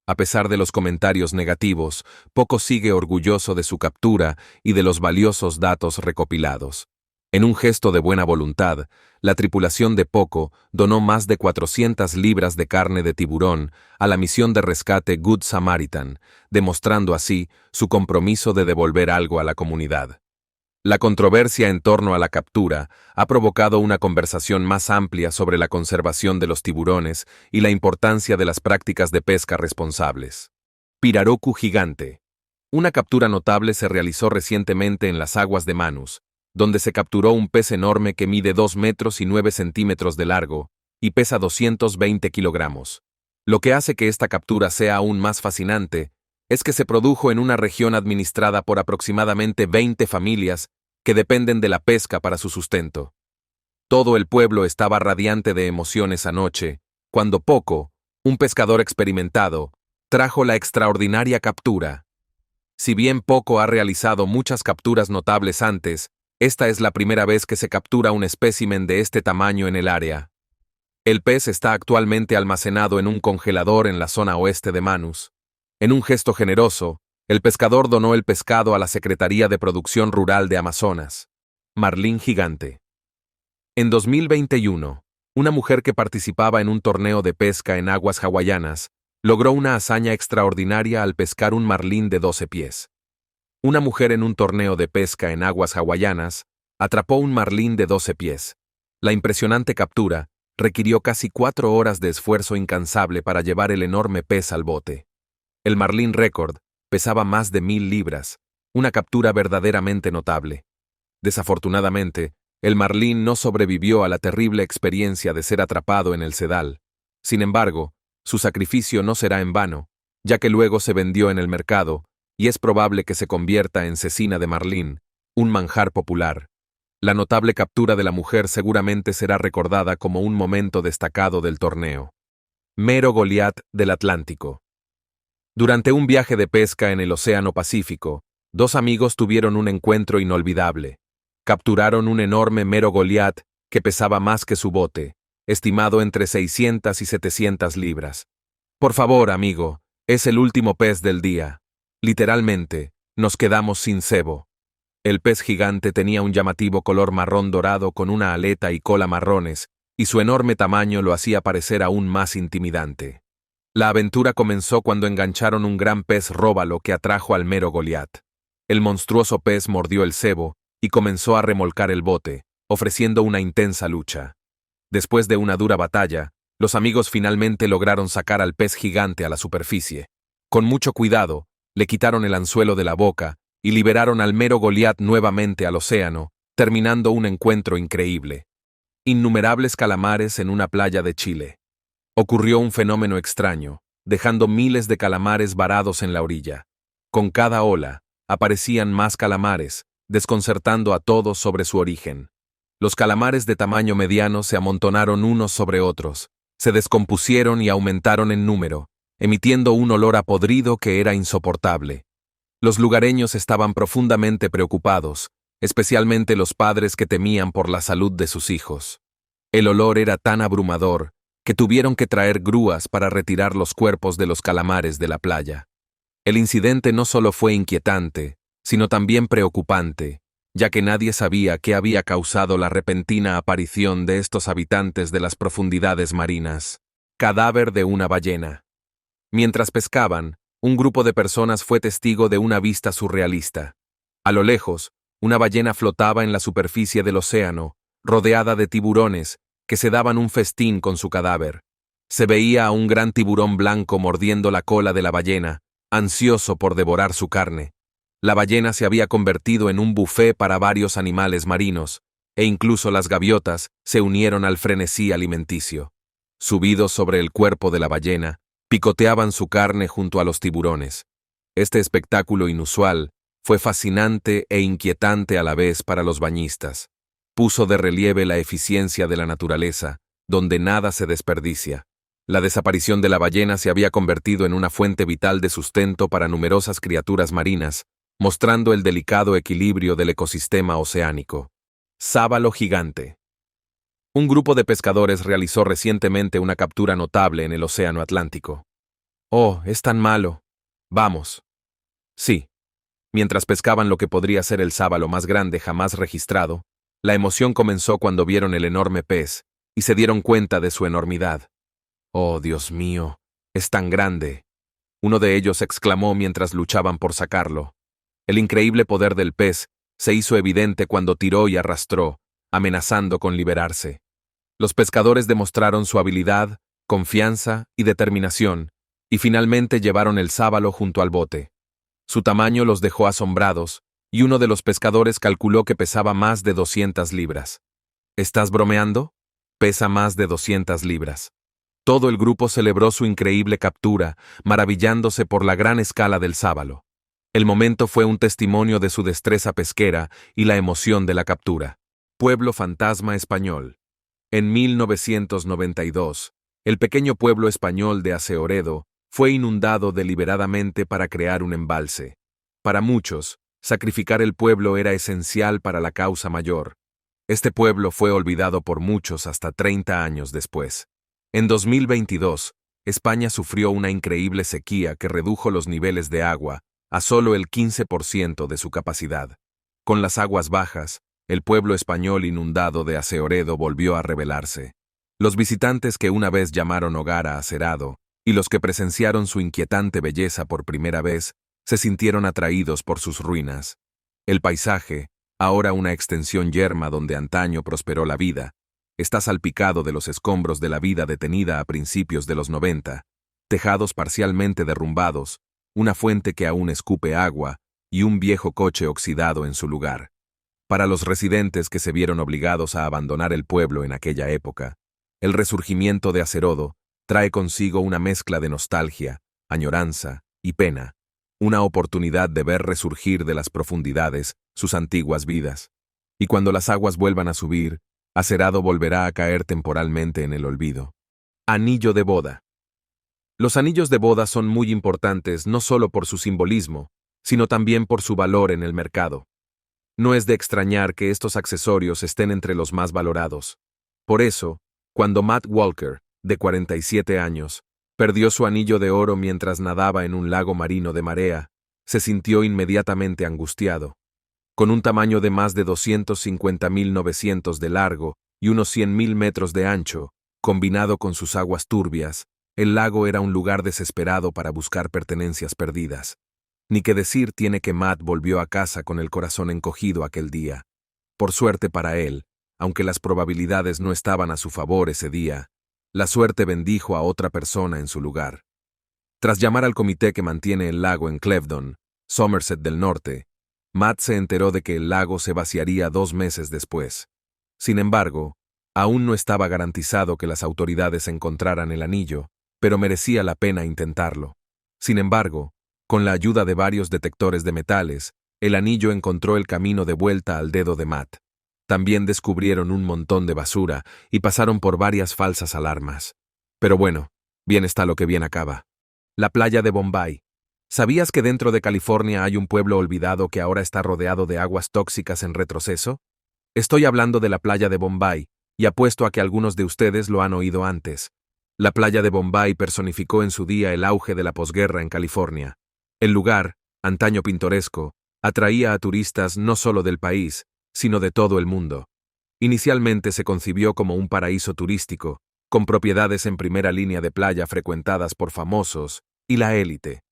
A pesar de los comentarios negativos, Poco sigue orgulloso de su captura y de los valiosos datos recopilados. En un gesto de buena voluntad, la tripulación de Poco donó más de 400 libras de carne de tiburón a la misión de rescate Good Samaritan, demostrando así su compromiso de devolver algo a la comunidad. La controversia en torno a la captura ha provocado una conversación más amplia sobre la conservación de los tiburones y la importancia de las prácticas de pesca responsables. Pirarucu gigante. Una captura notable se realizó recientemente en las aguas de Manus, donde se capturó un pez enorme que mide 2 metros y 9 centímetros de largo y pesa 220 kilogramos. Lo que hace que esta captura sea aún más fascinante es que se produjo en una región administrada por aproximadamente 20 familias que dependen de la pesca para su sustento. Todo el pueblo estaba radiante de emociones anoche, cuando Poco, un pescador experimentado, trajo la extraordinaria captura. Si bien Poco ha realizado muchas capturas notables antes, esta es la primera vez que se captura un espécimen de este tamaño en el área. El pez está actualmente almacenado en un congelador en la zona oeste de Manus. En un gesto generoso, el pescador donó el pescado a la Secretaría de Producción Rural de Amazonas. Marlín gigante. En 2021, una mujer que participaba en un torneo de pesca en aguas hawaianas logró una hazaña extraordinaria al pescar un marlín de 12 pies. Una mujer en un torneo de pesca en aguas hawaianas atrapó un marlín de 12 pies. La impresionante captura requirió casi 4 horas de esfuerzo incansable para llevar el enorme pez al bote. El marlín récord pesaba más de 1000 libras, una captura verdaderamente notable. Desafortunadamente, el marlín no sobrevivió a la terrible experiencia de ser atrapado en el sedal. Sin embargo, su sacrificio no será en vano, ya que luego se vendió en el mercado, y es probable que se convierta en cecina de marlín, un manjar popular. La notable captura de la mujer seguramente será recordada como un momento destacado del torneo. Mero Goliat del Atlántico. Durante un viaje de pesca en el Océano Pacífico, 2 amigos tuvieron un encuentro inolvidable. Capturaron un enorme Mero Goliat que pesaba más que su bote, estimado entre 600 y 700 libras. Por favor, amigo, es el último pez del día. Literalmente, nos quedamos sin cebo. El pez gigante tenía un llamativo color marrón dorado con una aleta y cola marrones, y su enorme tamaño lo hacía parecer aún más intimidante. La aventura comenzó cuando engancharon un gran pez róbalo que atrajo al Mero Goliat. El monstruoso pez mordió el cebo y comenzó a remolcar el bote, ofreciendo una intensa lucha. Después de una dura batalla, los amigos finalmente lograron sacar al pez gigante a la superficie. Con mucho cuidado, le quitaron el anzuelo de la boca y liberaron al Mero Goliat nuevamente al océano, terminando un encuentro increíble. Innumerables calamares en una playa de Chile. Ocurrió un fenómeno extraño, dejando miles de calamares varados en la orilla. Con cada ola, aparecían más calamares, desconcertando a todos sobre su origen. Los calamares de tamaño mediano se amontonaron unos sobre otros, se descompusieron y aumentaron en número, emitiendo un olor a podrido que era insoportable. Los lugareños estaban profundamente preocupados, especialmente los padres que temían por la salud de sus hijos. El olor era tan abrumador que tuvieron que traer grúas para retirar los cuerpos de los calamares de la playa. El incidente no solo fue inquietante, sino también preocupante, ya que nadie sabía qué había causado la repentina aparición de estos habitantes de las profundidades marinas. Cadáver de una ballena. Mientras pescaban, un grupo de personas fue testigo de una vista surrealista. A lo lejos, una ballena flotaba en la superficie del océano, rodeada de tiburones, que se daban un festín con su cadáver. Se veía a un gran tiburón blanco mordiendo la cola de la ballena, ansioso por devorar su carne. La ballena se había convertido en un buffet para varios animales marinos, e incluso las gaviotas se unieron al frenesí alimenticio. Subidos sobre el cuerpo de la ballena, picoteaban su carne junto a los tiburones. Este espectáculo inusual fue fascinante e inquietante a la vez para los bañistas. Puso de relieve la eficiencia de la naturaleza, donde nada se desperdicia. La desaparición de la ballena se había convertido en una fuente vital de sustento para numerosas criaturas marinas, mostrando el delicado equilibrio del ecosistema oceánico. Sábalo gigante. Un grupo de pescadores realizó recientemente una captura notable en el Océano Atlántico. Oh, es tan malo. Vamos. Sí. Mientras pescaban lo que podría ser el sábalo más grande jamás registrado, la emoción comenzó cuando vieron el enorme pez y se dieron cuenta de su enormidad. Oh, Dios mío, es tan grande. Uno de ellos exclamó mientras luchaban por sacarlo. El increíble poder del pez se hizo evidente cuando tiró y arrastró, amenazando con liberarse. Los pescadores demostraron su habilidad, confianza y determinación, y finalmente llevaron el sábalo junto al bote. Su tamaño los dejó asombrados, y uno de los pescadores calculó que pesaba más de 200 libras. ¿Estás bromeando? Pesa más de 200 libras. Todo el grupo celebró su increíble captura, maravillándose por la gran escala del sábalo. El momento fue un testimonio de su destreza pesquera y la emoción de la captura. Pueblo fantasma español. En 1992, el pequeño pueblo español de Aseoredo fue inundado deliberadamente para crear un embalse. Para muchos, sacrificar el pueblo era esencial para la causa mayor. Este pueblo fue olvidado por muchos hasta 30 años después. En 2022, España sufrió una increíble sequía que redujo los niveles de agua a solo el 15% de su capacidad. Con las aguas bajas, el pueblo español inundado de Aseoredo volvió a rebelarse. Los visitantes que una vez llamaron hogar a Aserado, y los que presenciaron su inquietante belleza por primera vez, se sintieron atraídos por sus ruinas. El paisaje, ahora una extensión yerma donde antaño prosperó la vida, está salpicado de los escombros de la vida detenida a principios de los 90, tejados parcialmente derrumbados, una fuente que aún escupe agua y un viejo coche oxidado en su lugar. Para los residentes que se vieron obligados a abandonar el pueblo en aquella época, el resurgimiento de Aserodo trae consigo una mezcla de nostalgia, añoranza y pena, una oportunidad de ver resurgir de las profundidades sus antiguas vidas. Y cuando las aguas vuelvan a subir, Aserado volverá a caer temporalmente en el olvido. Anillo de boda. Los anillos de boda son muy importantes no solo por su simbolismo, sino también por su valor en el mercado. No es de extrañar que estos accesorios estén entre los más valorados. Por eso, cuando Matt Walker, de 47 años, perdió su anillo de oro mientras nadaba en un lago marino de marea, se sintió inmediatamente angustiado. Con un tamaño de más de 250.900 de largo y unos 100.000 metros de ancho, combinado con sus aguas turbias, el lago era un lugar desesperado para buscar pertenencias perdidas. Ni que decir tiene que Matt volvió a casa con el corazón encogido aquel día. Por suerte para él, aunque las probabilidades no estaban a su favor ese día, la suerte bendijo a otra persona en su lugar. Tras llamar al comité que mantiene el lago en Clevedon, Somerset del Norte, Matt se enteró de que el lago se vaciaría 2 meses después. Sin embargo, aún no estaba garantizado que las autoridades encontraran el anillo, pero merecía la pena intentarlo. Sin embargo, con la ayuda de varios detectores de metales, el anillo encontró el camino de vuelta al dedo de Matt. También descubrieron un montón de basura y pasaron por varias falsas alarmas. Pero bueno, bien está lo que bien acaba. La playa de Bombay. ¿Sabías que dentro de California hay un pueblo olvidado que ahora está rodeado de aguas tóxicas en retroceso? Estoy hablando de la playa de Bombay, y apuesto a que algunos de ustedes lo han oído antes. La playa de Bombay personificó en su día el auge de la posguerra en California. El lugar, antaño pintoresco, atraía a turistas no solo del país, sino de todo el mundo. Inicialmente se concibió como un paraíso turístico, con propiedades en primera línea de playa frecuentadas por famosos y la élite.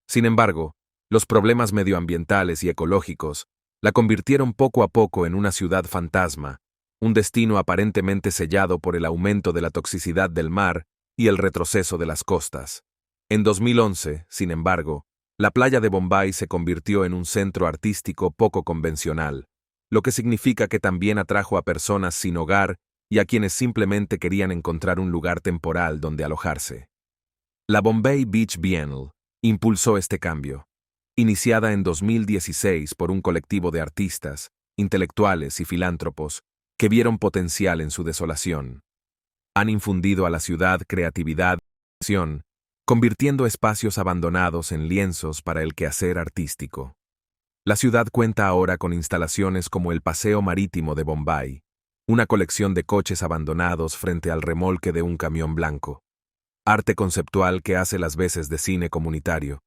Sin embargo, los problemas medioambientales y ecológicos la convirtieron poco a poco en una ciudad fantasma, un destino aparentemente sellado por el aumento de la toxicidad del mar y el retroceso de las costas. En 2011, sin embargo, La playa de Bombay se convirtió en un centro artístico poco convencional, lo que significa que también atrajo a personas sin hogar y a quienes simplemente querían encontrar un lugar temporal donde alojarse. La Bombay Beach Biennale impulsó este cambio, iniciada en 2016 por un colectivo de artistas, intelectuales y filántropos que vieron potencial en su desolación. Han infundido a la ciudad creatividad y acción, convirtiendo espacios abandonados en lienzos para el quehacer artístico. La ciudad cuenta ahora con instalaciones como el Paseo Marítimo de Bombay, una colección de coches abandonados frente al remolque de un camión blanco, arte conceptual que hace las veces de cine comunitario.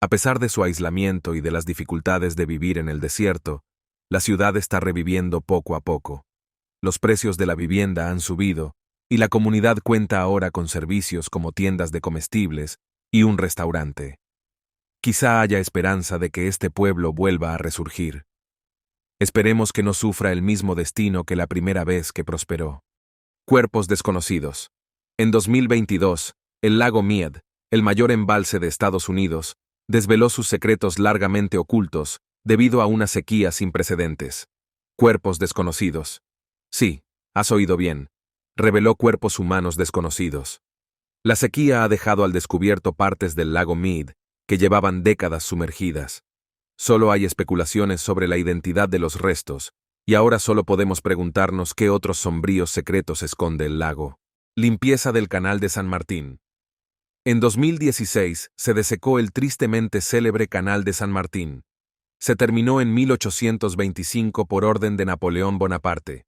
A pesar de su aislamiento y de las dificultades de vivir en el desierto, la ciudad está reviviendo poco a poco. Los precios de la vivienda han subido, y la comunidad cuenta ahora con servicios como tiendas de comestibles y un restaurante. Quizá haya esperanza de que este pueblo vuelva a resurgir. Esperemos que no sufra el mismo destino que la primera vez que prosperó. Cuerpos desconocidos. En 2022, el lago Mead, el mayor embalse de Estados Unidos, desveló sus secretos largamente ocultos debido a una sequía sin precedentes. Cuerpos desconocidos. Sí, has oído bien. Reveló cuerpos humanos desconocidos. La sequía ha dejado al descubierto partes del lago Mead que llevaban décadas sumergidas. Solo hay especulaciones sobre la identidad de los restos, y ahora solo podemos preguntarnos qué otros sombríos secretos esconde el lago. Limpieza del Canal de San Martín. En 2016 se desecó el tristemente célebre Canal de San Martín. Se terminó en 1825 por orden de Napoleón Bonaparte.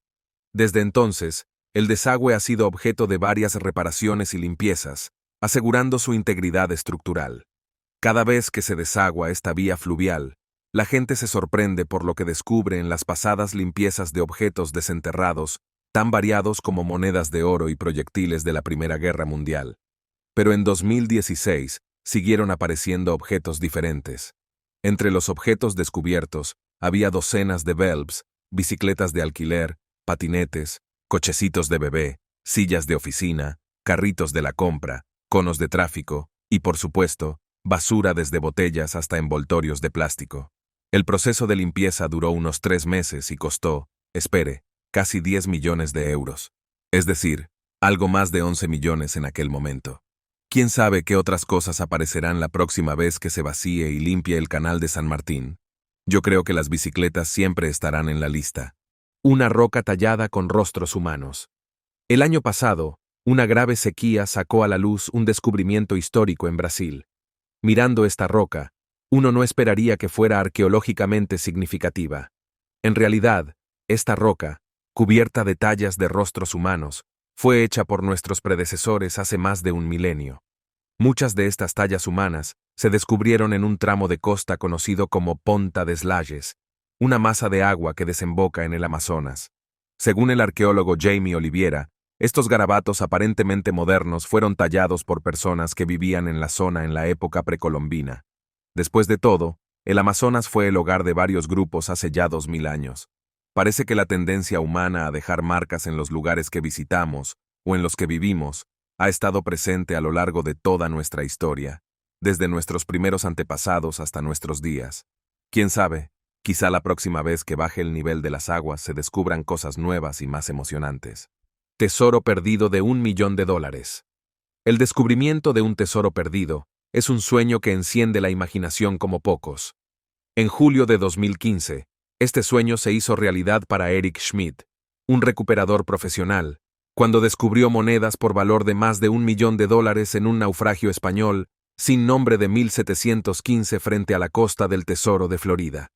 Desde entonces, el desagüe ha sido objeto de varias reparaciones y limpiezas, asegurando su integridad estructural. Cada vez que se desagua esta vía fluvial, la gente se sorprende por lo que descubre en las pasadas limpiezas de objetos desenterrados, tan variados como monedas de oro y proyectiles de la Primera Guerra Mundial. Pero en 2016 siguieron apareciendo objetos diferentes. Entre los objetos descubiertos había docenas de bells, bicicletas de alquiler, patinetes, cochecitos de bebé, sillas de oficina, carritos de la compra, conos de tráfico y, por supuesto, basura desde botellas hasta envoltorios de plástico. El proceso de limpieza duró unos 3 meses y costó, espere, casi 10 millones de euros. Es decir, algo más de 11 millones en aquel momento. ¿Quién sabe qué otras cosas aparecerán la próxima vez que se vacíe y limpie el Canal de San Martín? Yo creo que las bicicletas siempre estarán en la lista. Una roca tallada con rostros humanos. El año pasado, una grave sequía sacó a la luz un descubrimiento histórico en Brasil. Mirando esta roca, uno no esperaría que fuera arqueológicamente significativa. En realidad, esta roca, cubierta de tallas de rostros humanos, fue hecha por nuestros predecesores hace más de un milenio. Muchas de estas tallas humanas se descubrieron en un tramo de costa conocido como Ponta das Lajes, una masa de agua que desemboca en el Amazonas. Según el arqueólogo Jamie Oliveira, estos garabatos aparentemente modernos fueron tallados por personas que vivían en la zona en la época precolombina. Después de todo, el Amazonas fue el hogar de varios grupos hace ya 2000 años. Parece que la tendencia humana a dejar marcas en los lugares que visitamos o en los que vivimos ha estado presente a lo largo de toda nuestra historia, desde nuestros primeros antepasados hasta nuestros días. ¿Quién sabe? Quizá la próxima vez que baje el nivel de las aguas se descubran cosas nuevas y más emocionantes. Tesoro perdido de $1 millón. El descubrimiento de un tesoro perdido es un sueño que enciende la imaginación como pocos. En julio de 2015, este sueño se hizo realidad para Eric Schmidt, un recuperador profesional, cuando descubrió monedas por valor de más de $1 millón en un naufragio español sin nombre de 1715 frente a la costa del Tesoro de Florida.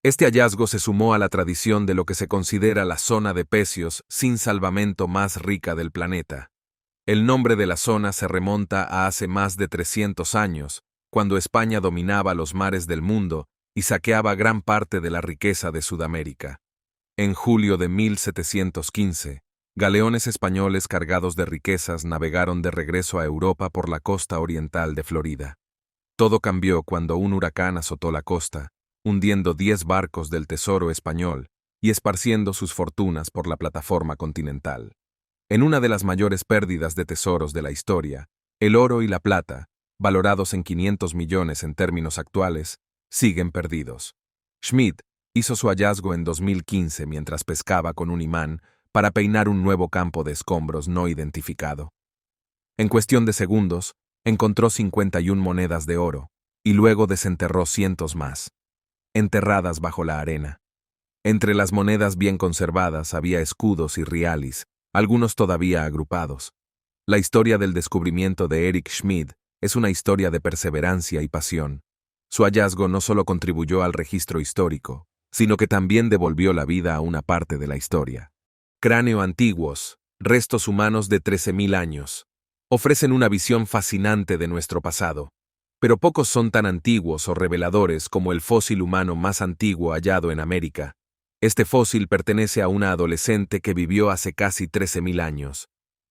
Este hallazgo se sumó a la tradición de lo que se considera la zona de pecios sin salvamento más rica del planeta. El nombre de la zona se remonta a hace más de 300 años, cuando España dominaba los mares del mundo y saqueaba gran parte de la riqueza de Sudamérica. En julio de 1715, galeones españoles cargados de riquezas navegaron de regreso a Europa por la costa oriental de Florida. Todo cambió cuando un huracán azotó la costa, hundiendo 10 barcos del Tesoro español y esparciendo sus fortunas por la plataforma continental. En una de las mayores pérdidas de tesoros de la historia, el oro y la plata, valorados en 500 millones en términos actuales, siguen perdidos. Schmidt hizo su hallazgo en 2015 mientras pescaba con un imán para peinar un nuevo campo de escombros no identificado. En cuestión de segundos, encontró 51 monedas de oro, y luego desenterró cientos más, enterradas bajo la arena. Entre las monedas bien conservadas había escudos y rialis, algunos todavía agrupados. La historia del descubrimiento de Eric Schmidt es una historia de perseverancia y pasión. Su hallazgo no solo contribuyó al registro histórico, sino que también devolvió la vida a una parte de la historia. Cráneo antiguos, restos humanos de 13.000 años, ofrecen una visión fascinante de nuestro pasado, pero pocos son tan antiguos o reveladores como el fósil humano más antiguo hallado en América. Este fósil pertenece a una adolescente que vivió hace casi 13.000 años.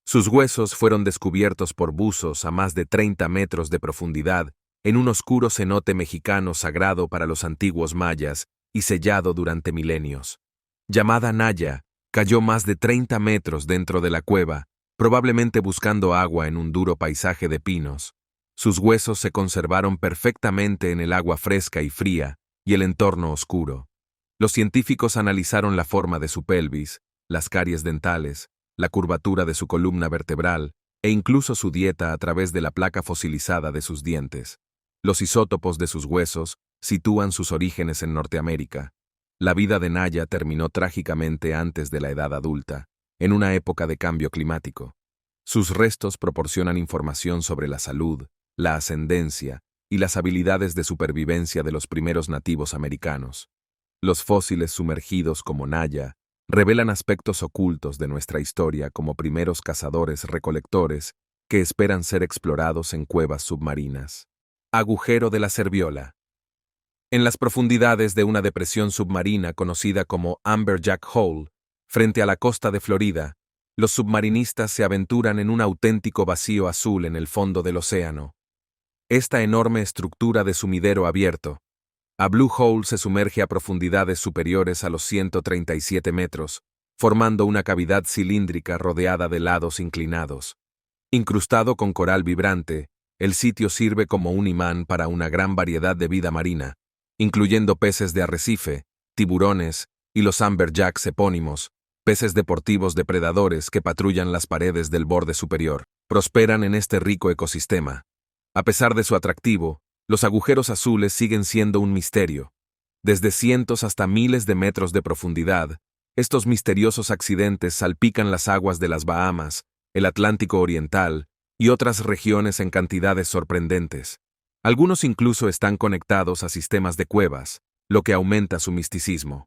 Sus huesos fueron descubiertos por buzos a más de 30 metros de profundidad en un oscuro cenote mexicano sagrado para los antiguos mayas y sellado durante milenios. Llamada Naya, cayó más de 30 metros dentro de la cueva, probablemente buscando agua en un duro paisaje de pinos. Sus huesos se conservaron perfectamente en el agua fresca y fría y el entorno oscuro. Los científicos analizaron la forma de su pelvis, las caries dentales, la curvatura de su columna vertebral e incluso su dieta a través de la placa fosilizada de sus dientes. Los isótopos de sus huesos sitúan sus orígenes en Norteamérica. La vida de Naya terminó trágicamente antes de la edad adulta, en una época de cambio climático. Sus restos proporcionan información sobre la salud, la ascendencia y las habilidades de supervivencia de los primeros nativos americanos. Los fósiles sumergidos como Naya revelan aspectos ocultos de nuestra historia como primeros cazadores-recolectores que esperan ser explorados en cuevas submarinas. Agujero de la Serviola. En las profundidades de una depresión submarina conocida como Amberjack Hole, frente a la costa de Florida, los submarinistas se aventuran en un auténtico vacío azul en el fondo del océano. Esta enorme estructura de sumidero abierto, a Blue Hole se sumerge a profundidades superiores a los 137 metros, formando una cavidad cilíndrica rodeada de lados inclinados. Incrustado con coral vibrante, el sitio sirve como un imán para una gran variedad de vida marina, incluyendo peces de arrecife, tiburones y los amberjacks epónimos, peces deportivos depredadores que patrullan las paredes del borde superior. Prosperan en este rico ecosistema. A pesar de su atractivo, los agujeros azules siguen siendo un misterio. Desde cientos hasta miles de metros de profundidad, estos misteriosos accidentes salpican las aguas de las Bahamas, el Atlántico Oriental y otras regiones en cantidades sorprendentes. Algunos incluso están conectados a sistemas de cuevas, lo que aumenta su misticismo.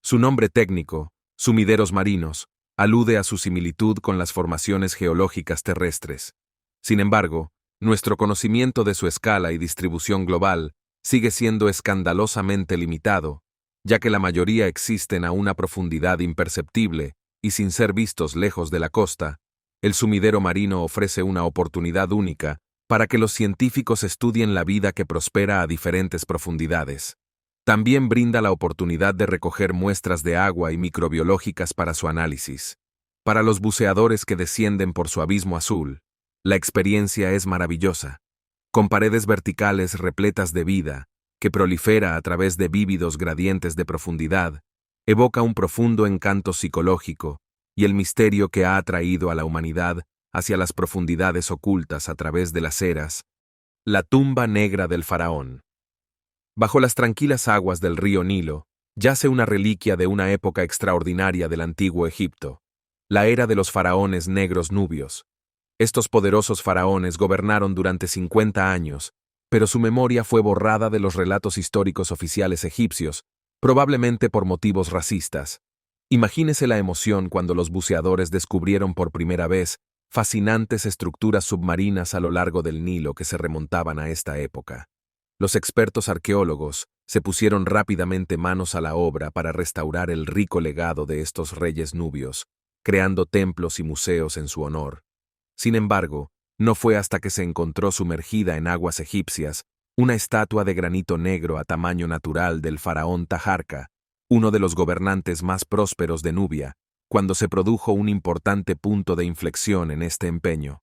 Su nombre técnico, sumideros marinos, alude a su similitud con las formaciones geológicas terrestres. Sin embargo, nuestro conocimiento de su escala y distribución global sigue siendo escandalosamente limitado, ya que la mayoría existen a una profundidad imperceptible y sin ser vistos lejos de la costa. El sumidero marino ofrece una oportunidad única para que los científicos estudien la vida que prospera a diferentes profundidades. También brinda la oportunidad de recoger muestras de agua y microbiológicas para su análisis. Para los buceadores que descienden por su abismo azul, la experiencia es maravillosa, con paredes verticales repletas de vida, que prolifera a través de vívidos gradientes de profundidad, evoca un profundo encanto psicológico y el misterio que ha atraído a la humanidad hacia las profundidades ocultas a través de las eras. La tumba negra del faraón. Bajo las tranquilas aguas del río Nilo, yace una reliquia de una época extraordinaria del antiguo Egipto, la era de los faraones negros nubios. Estos poderosos faraones gobernaron durante 50 años, pero su memoria fue borrada de los relatos históricos oficiales egipcios, probablemente por motivos racistas. Imagínese la emoción cuando los buceadores descubrieron por primera vez fascinantes estructuras submarinas a lo largo del Nilo que se remontaban a esta época. Los expertos arqueólogos se pusieron rápidamente manos a la obra para restaurar el rico legado de estos reyes nubios, creando templos y museos en su honor. Sin embargo, no fue hasta que se encontró sumergida en aguas egipcias una estatua de granito negro a tamaño natural del faraón Taharka, uno de los gobernantes más prósperos de Nubia, cuando se produjo un importante punto de inflexión en este empeño.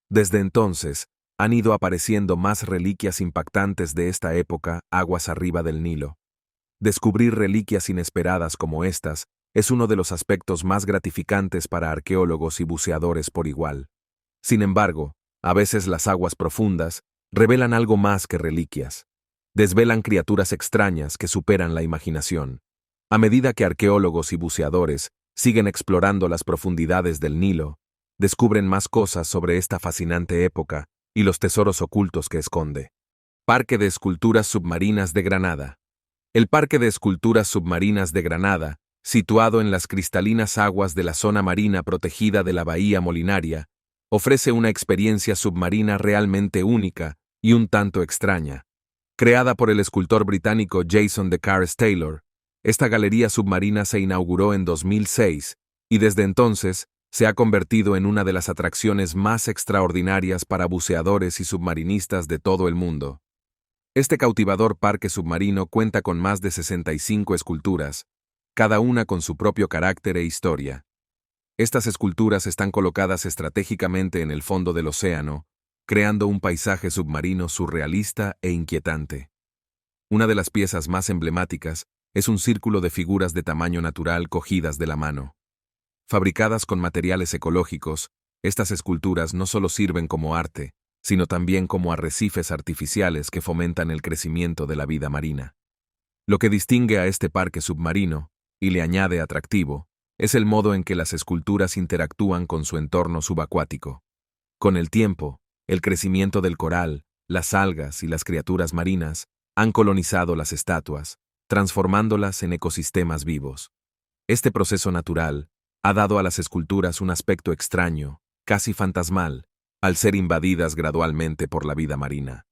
Desde entonces, han ido apareciendo más reliquias impactantes de esta época aguas arriba del Nilo. Descubrir reliquias inesperadas como estas es uno de los aspectos más gratificantes para arqueólogos y buceadores por igual. Sin embargo, a veces las aguas profundas revelan algo más que reliquias. Desvelan criaturas extrañas que superan la imaginación. A medida que arqueólogos y buceadores siguen explorando las profundidades del Nilo, descubren más cosas sobre esta fascinante época y los tesoros ocultos que esconde. Parque de Esculturas Submarinas de Granada. El Parque de Esculturas Submarinas de Granada, situado en las cristalinas aguas de la zona marina protegida de la Bahía Molinaria, ofrece una experiencia submarina realmente única y un tanto extraña. Creada por el escultor británico Jason de Cares Taylor, esta galería submarina se inauguró en 2006 y desde entonces se ha convertido en una de las atracciones más extraordinarias para buceadores y submarinistas de todo el mundo. Este cautivador parque submarino cuenta con más de 65 esculturas, cada una con su propio carácter e historia. Estas esculturas están colocadas estratégicamente en el fondo del océano, creando un paisaje submarino surrealista e inquietante. Una de las piezas más emblemáticas es un círculo de figuras de tamaño natural cogidas de la mano. Fabricadas con materiales ecológicos, estas esculturas no solo sirven como arte, sino también como arrecifes artificiales que fomentan el crecimiento de la vida marina. Lo que distingue a este parque submarino, y le añade atractivo, es el modo en que las esculturas interactúan con su entorno subacuático. Con el tiempo, el crecimiento del coral, las algas y las criaturas marinas han colonizado las estatuas, transformándolas en ecosistemas vivos. Este proceso natural ha dado a las esculturas un aspecto extraño, casi fantasmal, al ser invadidas gradualmente por la vida marina.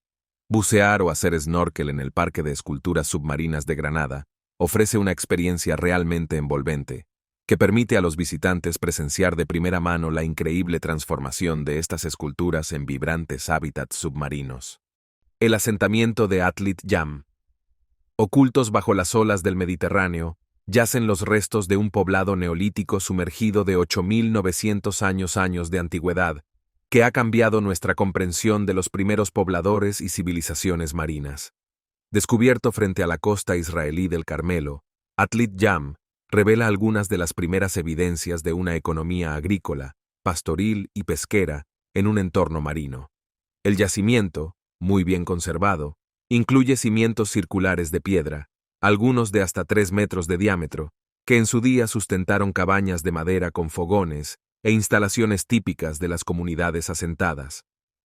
Bucear o hacer snorkel en el Parque de Esculturas Submarinas de Granada ofrece una experiencia realmente envolvente, que permite a los visitantes presenciar de primera mano la increíble transformación de estas esculturas en vibrantes hábitats submarinos. El asentamiento de Atlit Jam. Ocultos bajo las olas del Mediterráneo, yacen los restos de un poblado neolítico sumergido de 8.900 años de antigüedad, que ha cambiado nuestra comprensión de los primeros pobladores y civilizaciones marinas. Descubierto frente a la costa israelí del Carmelo, Atlit Jam revela algunas de las primeras evidencias de una economía agrícola, pastoril y pesquera en un entorno marino. El yacimiento, muy bien conservado, incluye cimientos circulares de piedra, algunos de hasta 3 metros de diámetro, que en su día sustentaron cabañas de madera con fogones e instalaciones típicas de las comunidades asentadas.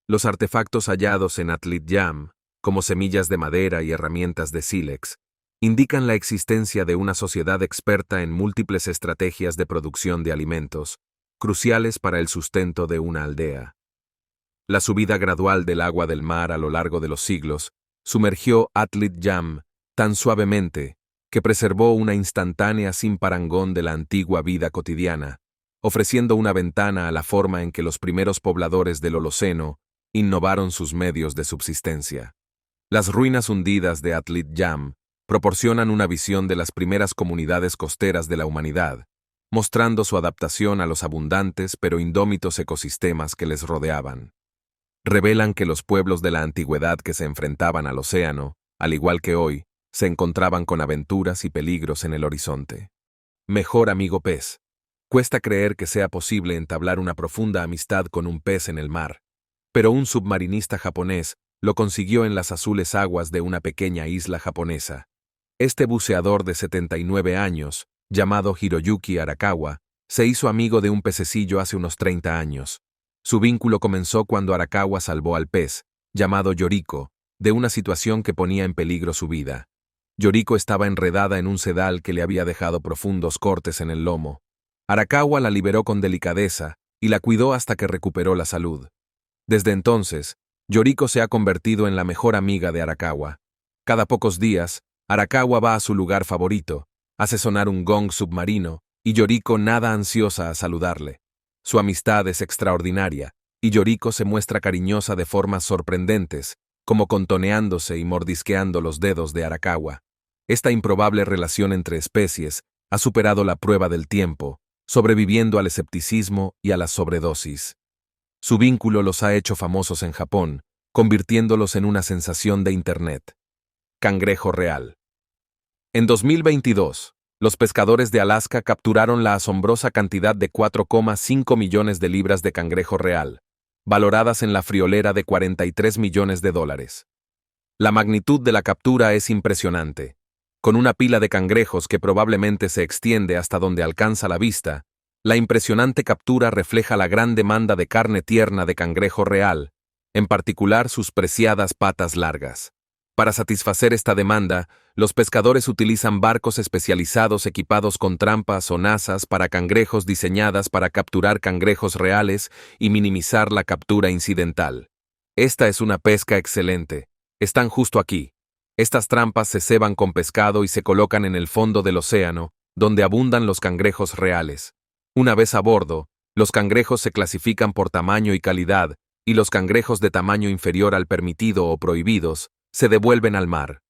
Los artefactos hallados en Atlit Jam, como semillas de madera y herramientas de sílex, indican la existencia de una sociedad experta en múltiples estrategias de producción de alimentos, cruciales para el sustento de una aldea. La subida gradual del agua del mar a lo largo de los siglos sumergió Atlit Jam tan suavemente que preservó una instantánea sin parangón de la antigua vida cotidiana, ofreciendo una ventana a la forma en que los primeros pobladores del Holoceno innovaron sus medios de subsistencia. Las ruinas hundidas de Atlit Jam proporcionan una visión de las primeras comunidades costeras de la humanidad, mostrando su adaptación a los abundantes pero indómitos ecosistemas que les rodeaban. Revelan que los pueblos de la antigüedad que se enfrentaban al océano, al igual que hoy, se encontraban con aventuras y peligros en el horizonte. Mejor amigo pez. Cuesta creer que sea posible entablar una profunda amistad con un pez en el mar, pero un submarinista japonés lo consiguió en las azules aguas de una pequeña isla japonesa. Este buceador de 79 años, llamado Hiroyuki Arakawa, se hizo amigo de un pececillo hace unos 30 años. Su vínculo comenzó cuando Arakawa salvó al pez, llamado Yoriko, de una situación que ponía en peligro su vida. Yoriko estaba enredada en un sedal que le había dejado profundos cortes en el lomo. Arakawa la liberó con delicadeza y la cuidó hasta que recuperó la salud. Desde entonces, Yoriko se ha convertido en la mejor amiga de Arakawa. Cada pocos días, Arakawa va a su lugar favorito, hace sonar un gong submarino, y Yoriko nada ansiosa a saludarle. Su amistad es extraordinaria, y Yoriko se muestra cariñosa de formas sorprendentes, como contoneándose y mordisqueando los dedos de Arakawa. Esta improbable relación entre especies ha superado la prueba del tiempo, sobreviviendo al escepticismo y a la sobredosis. Su vínculo los ha hecho famosos en Japón, convirtiéndolos en una sensación de Internet. Cangrejo real. En 2022, los pescadores de Alaska capturaron la asombrosa cantidad de 4,5 millones de libras de cangrejo real, valoradas en la friolera de 43 millones de dólares. La magnitud de la captura es impresionante. Con una pila de cangrejos que probablemente se extiende hasta donde alcanza la vista, la impresionante captura refleja la gran demanda de carne tierna de cangrejo real, en particular sus preciadas patas largas. Para satisfacer esta demanda, los pescadores utilizan barcos especializados equipados con trampas o nazas para cangrejos diseñadas para capturar cangrejos reales y minimizar la captura incidental. Esta es una pesca excelente. Están justo aquí. Estas trampas se ceban con pescado y se colocan en el fondo del océano, donde abundan los cangrejos reales. Una vez a bordo, los cangrejos se clasifican por tamaño y calidad, y los cangrejos de tamaño inferior al permitido o prohibidos se devuelven al mar.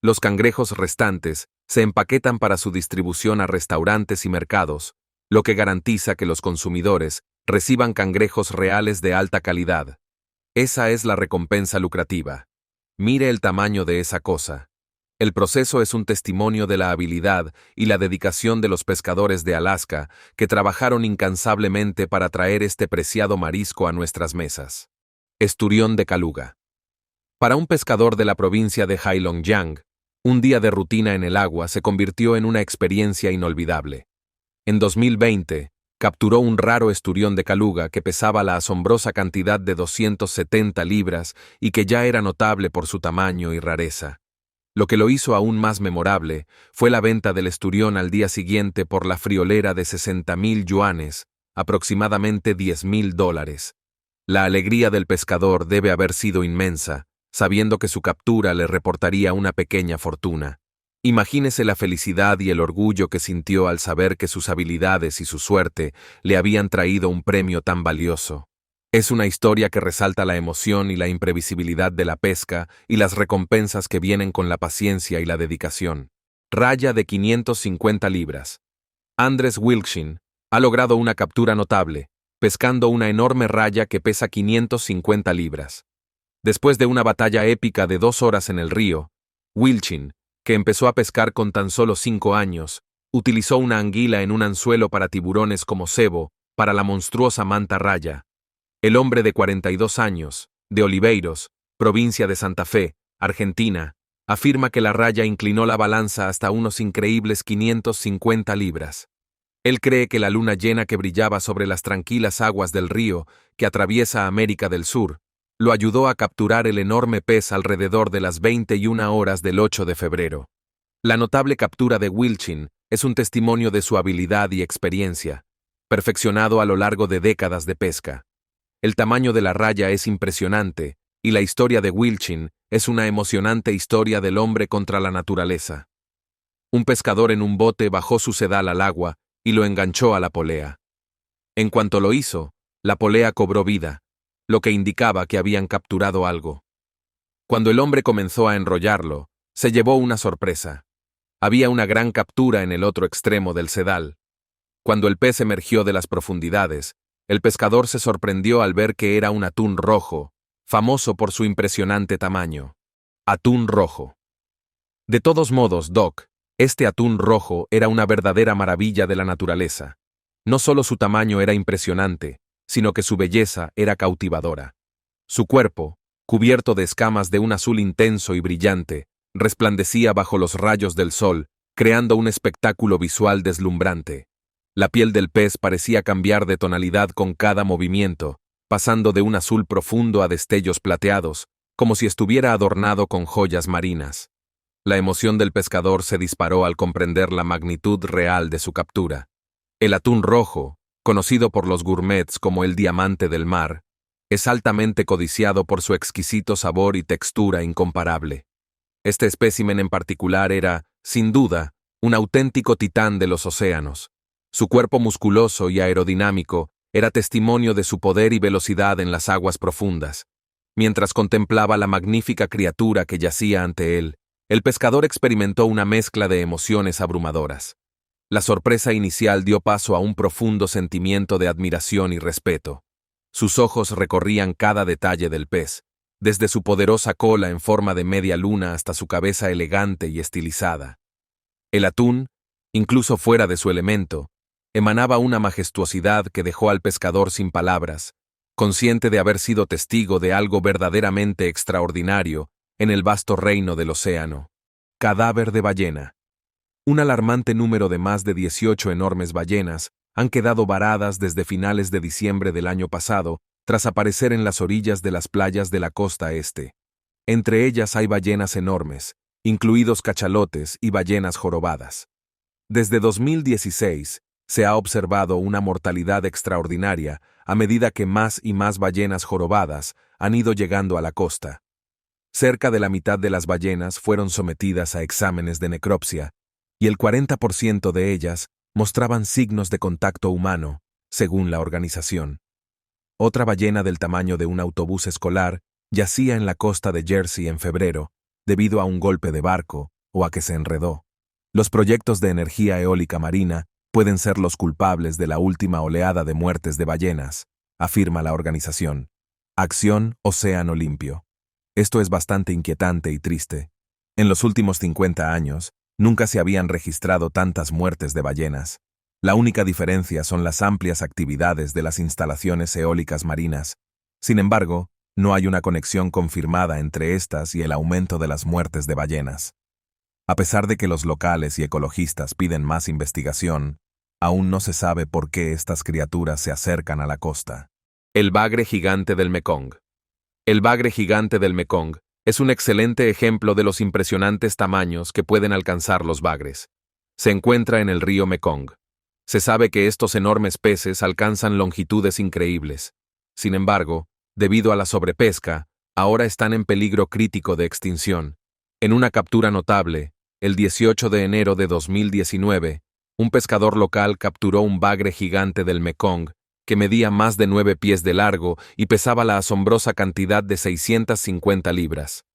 Los cangrejos restantes se empaquetan para su distribución a restaurantes y mercados, lo que garantiza que los consumidores reciban cangrejos reales de alta calidad. Esa es la recompensa lucrativa. Mire el tamaño de esa cosa. El proceso es un testimonio de la habilidad y la dedicación de los pescadores de Alaska que trabajaron incansablemente para traer este preciado marisco a nuestras mesas. Esturión de Caluga. Para un pescador de la provincia de Heilongjiang, un día de rutina en el agua se convirtió en una experiencia inolvidable. En 2020, capturó un raro esturión de Caluga que pesaba la asombrosa cantidad de 270 libras y que ya era notable por su tamaño y rareza. Lo que lo hizo aún más memorable fue la venta del esturión al día siguiente por la friolera de 60,000 yuanes, aproximadamente $10,000. La alegría del pescador debe haber sido inmensa, sabiendo que su captura le reportaría una pequeña fortuna. Imagínese la felicidad y el orgullo que sintió al saber que sus habilidades y su suerte le habían traído un premio tan valioso. Es una historia que resalta la emoción y la imprevisibilidad de la pesca y las recompensas que vienen con la paciencia y la dedicación. Raya de 550 libras. Andres Wilczyn ha logrado una captura notable, pescando una enorme raya que pesa 550 libras. Después de una batalla épica de 2 horas en el río, Wilczyn, que empezó a pescar con tan solo 5 años, utilizó una anguila en un anzuelo para tiburones como cebo para la monstruosa manta raya. El hombre de 42 años, de Oliveiros, provincia de Santa Fe, Argentina, afirma que la raya inclinó la balanza hasta unos increíbles 550 libras. Él cree que la luna llena que brillaba sobre las tranquilas aguas del río que atraviesa América del Sur lo ayudó a capturar el enorme pez alrededor de las 21 horas del 8 de febrero. La notable captura de Wilczyn es un testimonio de su habilidad y experiencia, perfeccionado a lo largo de décadas de pesca. El tamaño de la raya es impresionante, y la historia de Wilczyn es una emocionante historia del hombre contra la naturaleza. Un pescador en un bote bajó su sedal al agua y lo enganchó a la polea. En cuanto lo hizo, la polea cobró vida, lo que indicaba que habían capturado algo. Cuando el hombre comenzó a enrollarlo, se llevó una sorpresa. Había una gran captura en el otro extremo del sedal. Cuando el pez emergió de las profundidades, el pescador se sorprendió al ver que era un atún rojo, famoso por su impresionante tamaño. Atún rojo. De todos modos, Doc, este atún rojo era una verdadera maravilla de la naturaleza. No solo su tamaño era impresionante, sino que su belleza era cautivadora. Su cuerpo, cubierto de escamas de un azul intenso y brillante, resplandecía bajo los rayos del sol, creando un espectáculo visual deslumbrante. La piel del pez parecía cambiar de tonalidad con cada movimiento, pasando de un azul profundo a destellos plateados, como si estuviera adornado con joyas marinas. La emoción del pescador se disparó al comprender la magnitud real de su captura. El atún rojo, conocido por los gourmets como el diamante del mar, es altamente codiciado por su exquisito sabor y textura incomparable. Este espécimen en particular era, sin duda, un auténtico titán de los océanos. Su cuerpo musculoso y aerodinámico era testimonio de su poder y velocidad en las aguas profundas. Mientras contemplaba la magnífica criatura que yacía ante él, el pescador experimentó una mezcla de emociones abrumadoras. La sorpresa inicial dio paso a un profundo sentimiento de admiración y respeto. Sus ojos recorrían cada detalle del pez, desde su poderosa cola en forma de media luna hasta su cabeza elegante y estilizada. El atún, incluso fuera de su elemento, emanaba una majestuosidad que dejó al pescador sin palabras, consciente de haber sido testigo de algo verdaderamente extraordinario en el vasto reino del océano. Cadáver de ballena. Un alarmante número de más de 18 enormes ballenas han quedado varadas desde finales de diciembre del año pasado, tras aparecer en las orillas de las playas de la costa este. Entre ellas hay ballenas enormes, incluidos cachalotes y ballenas jorobadas. Desde 2016, se ha observado una mortalidad extraordinaria a medida que más y más ballenas jorobadas han ido llegando a la costa. Cerca de la mitad de las ballenas fueron sometidas a exámenes de necropsia, y el 40% de ellas mostraban signos de contacto humano, según la organización. Otra ballena del tamaño de un autobús escolar yacía en la costa de Jersey en febrero, debido a un golpe de barco o a que se enredó. Los proyectos de energía eólica marina pueden ser los culpables de la última oleada de muertes de ballenas, afirma la organización. Acción Océano Limpio. Esto es bastante inquietante y triste. En los últimos 50 años, nunca se habían registrado tantas muertes de ballenas. La única diferencia son las amplias actividades de las instalaciones eólicas marinas. Sin embargo, no hay una conexión confirmada entre estas y el aumento de las muertes de ballenas. A pesar de que los locales y ecologistas piden más investigación, aún no se sabe por qué estas criaturas se acercan a la costa. El bagre gigante del Mekong. El bagre gigante del Mekong es un excelente ejemplo de los impresionantes tamaños que pueden alcanzar los bagres. Se encuentra en el río Mekong. Se sabe que estos enormes peces alcanzan longitudes increíbles. Sin embargo, debido a la sobrepesca, ahora están en peligro crítico de extinción. En una captura notable, el 18 de enero de 2019, un pescador local capturó un bagre gigante del Mekong que medía más de 9 pies de largo y pesaba la asombrosa cantidad de 650 libras.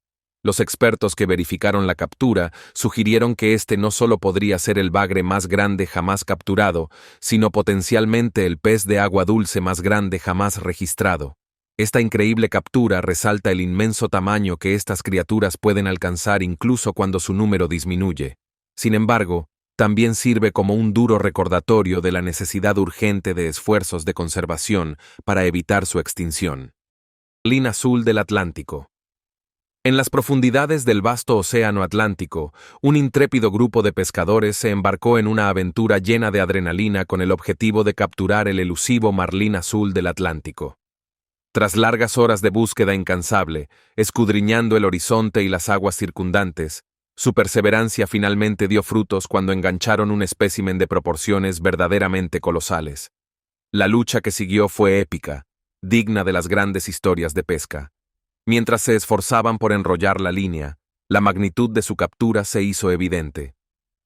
Los expertos que verificaron la captura sugirieron que este no solo podría ser el bagre más grande jamás capturado, sino potencialmente el pez de agua dulce más grande jamás registrado. Esta increíble captura resalta el inmenso tamaño que estas criaturas pueden alcanzar incluso cuando su número disminuye. Sin embargo, también sirve como un duro recordatorio de la necesidad urgente de esfuerzos de conservación para evitar su extinción. Marlín azul del Atlántico. En las profundidades del vasto océano Atlántico, un intrépido grupo de pescadores se embarcó en una aventura llena de adrenalina con el objetivo de capturar el elusivo marlín azul del Atlántico. Tras largas horas de búsqueda incansable, escudriñando el horizonte y las aguas circundantes, su perseverancia finalmente dio frutos cuando engancharon un espécimen de proporciones verdaderamente colosales. La lucha que siguió fue épica, digna de las grandes historias de pesca. Mientras se esforzaban por enrollar la línea, la magnitud de su captura se hizo evidente.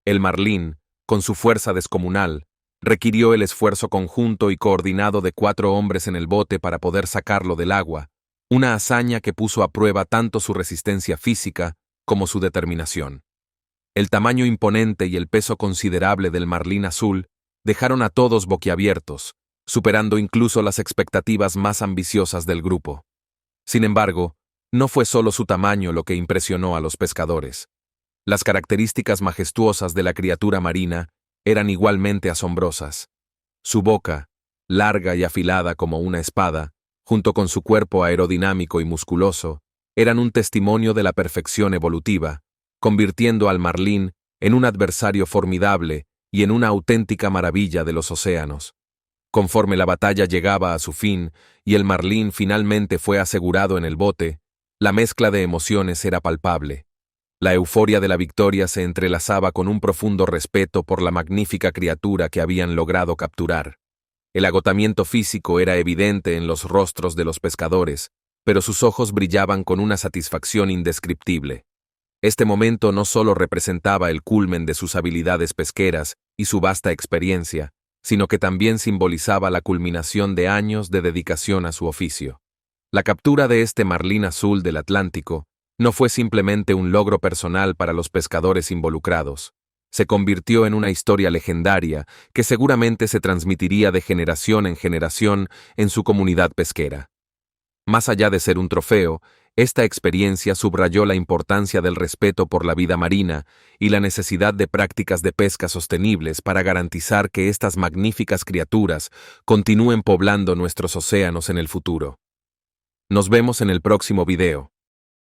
El marlín, con su fuerza descomunal, requirió el esfuerzo conjunto y coordinado de 4 hombres en el bote para poder sacarlo del agua, una hazaña que puso a prueba tanto su resistencia física como su determinación. El tamaño imponente y el peso considerable del marlín azul dejaron a todos boquiabiertos, superando incluso las expectativas más ambiciosas del grupo. Sin embargo, no fue solo su tamaño lo que impresionó a los pescadores. Las características majestuosas de la criatura marina eran igualmente asombrosas. Su boca, larga y afilada como una espada, junto con su cuerpo aerodinámico y musculoso, eran un testimonio de la perfección evolutiva, convirtiendo al marlín en un adversario formidable y en una auténtica maravilla de los océanos. Conforme la batalla llegaba a su fin y el marlín finalmente fue asegurado en el bote, la mezcla de emociones era palpable. La euforia de la victoria se entrelazaba con un profundo respeto por la magnífica criatura que habían logrado capturar. El agotamiento físico era evidente en los rostros de los pescadores, pero sus ojos brillaban con una satisfacción indescriptible. Este momento no solo representaba el culmen de sus habilidades pesqueras y su vasta experiencia, sino que también simbolizaba la culminación de años de dedicación a su oficio. La captura de este marlín azul del Atlántico no fue simplemente un logro personal para los pescadores involucrados. Se convirtió en una historia legendaria que seguramente se transmitiría de generación en generación en su comunidad pesquera. Más allá de ser un trofeo, Esta experiencia subrayó la importancia del respeto por la vida marina y la necesidad de prácticas de pesca sostenibles para garantizar que estas magníficas criaturas continúen poblando nuestros océanos en el futuro. Nos vemos en el próximo video.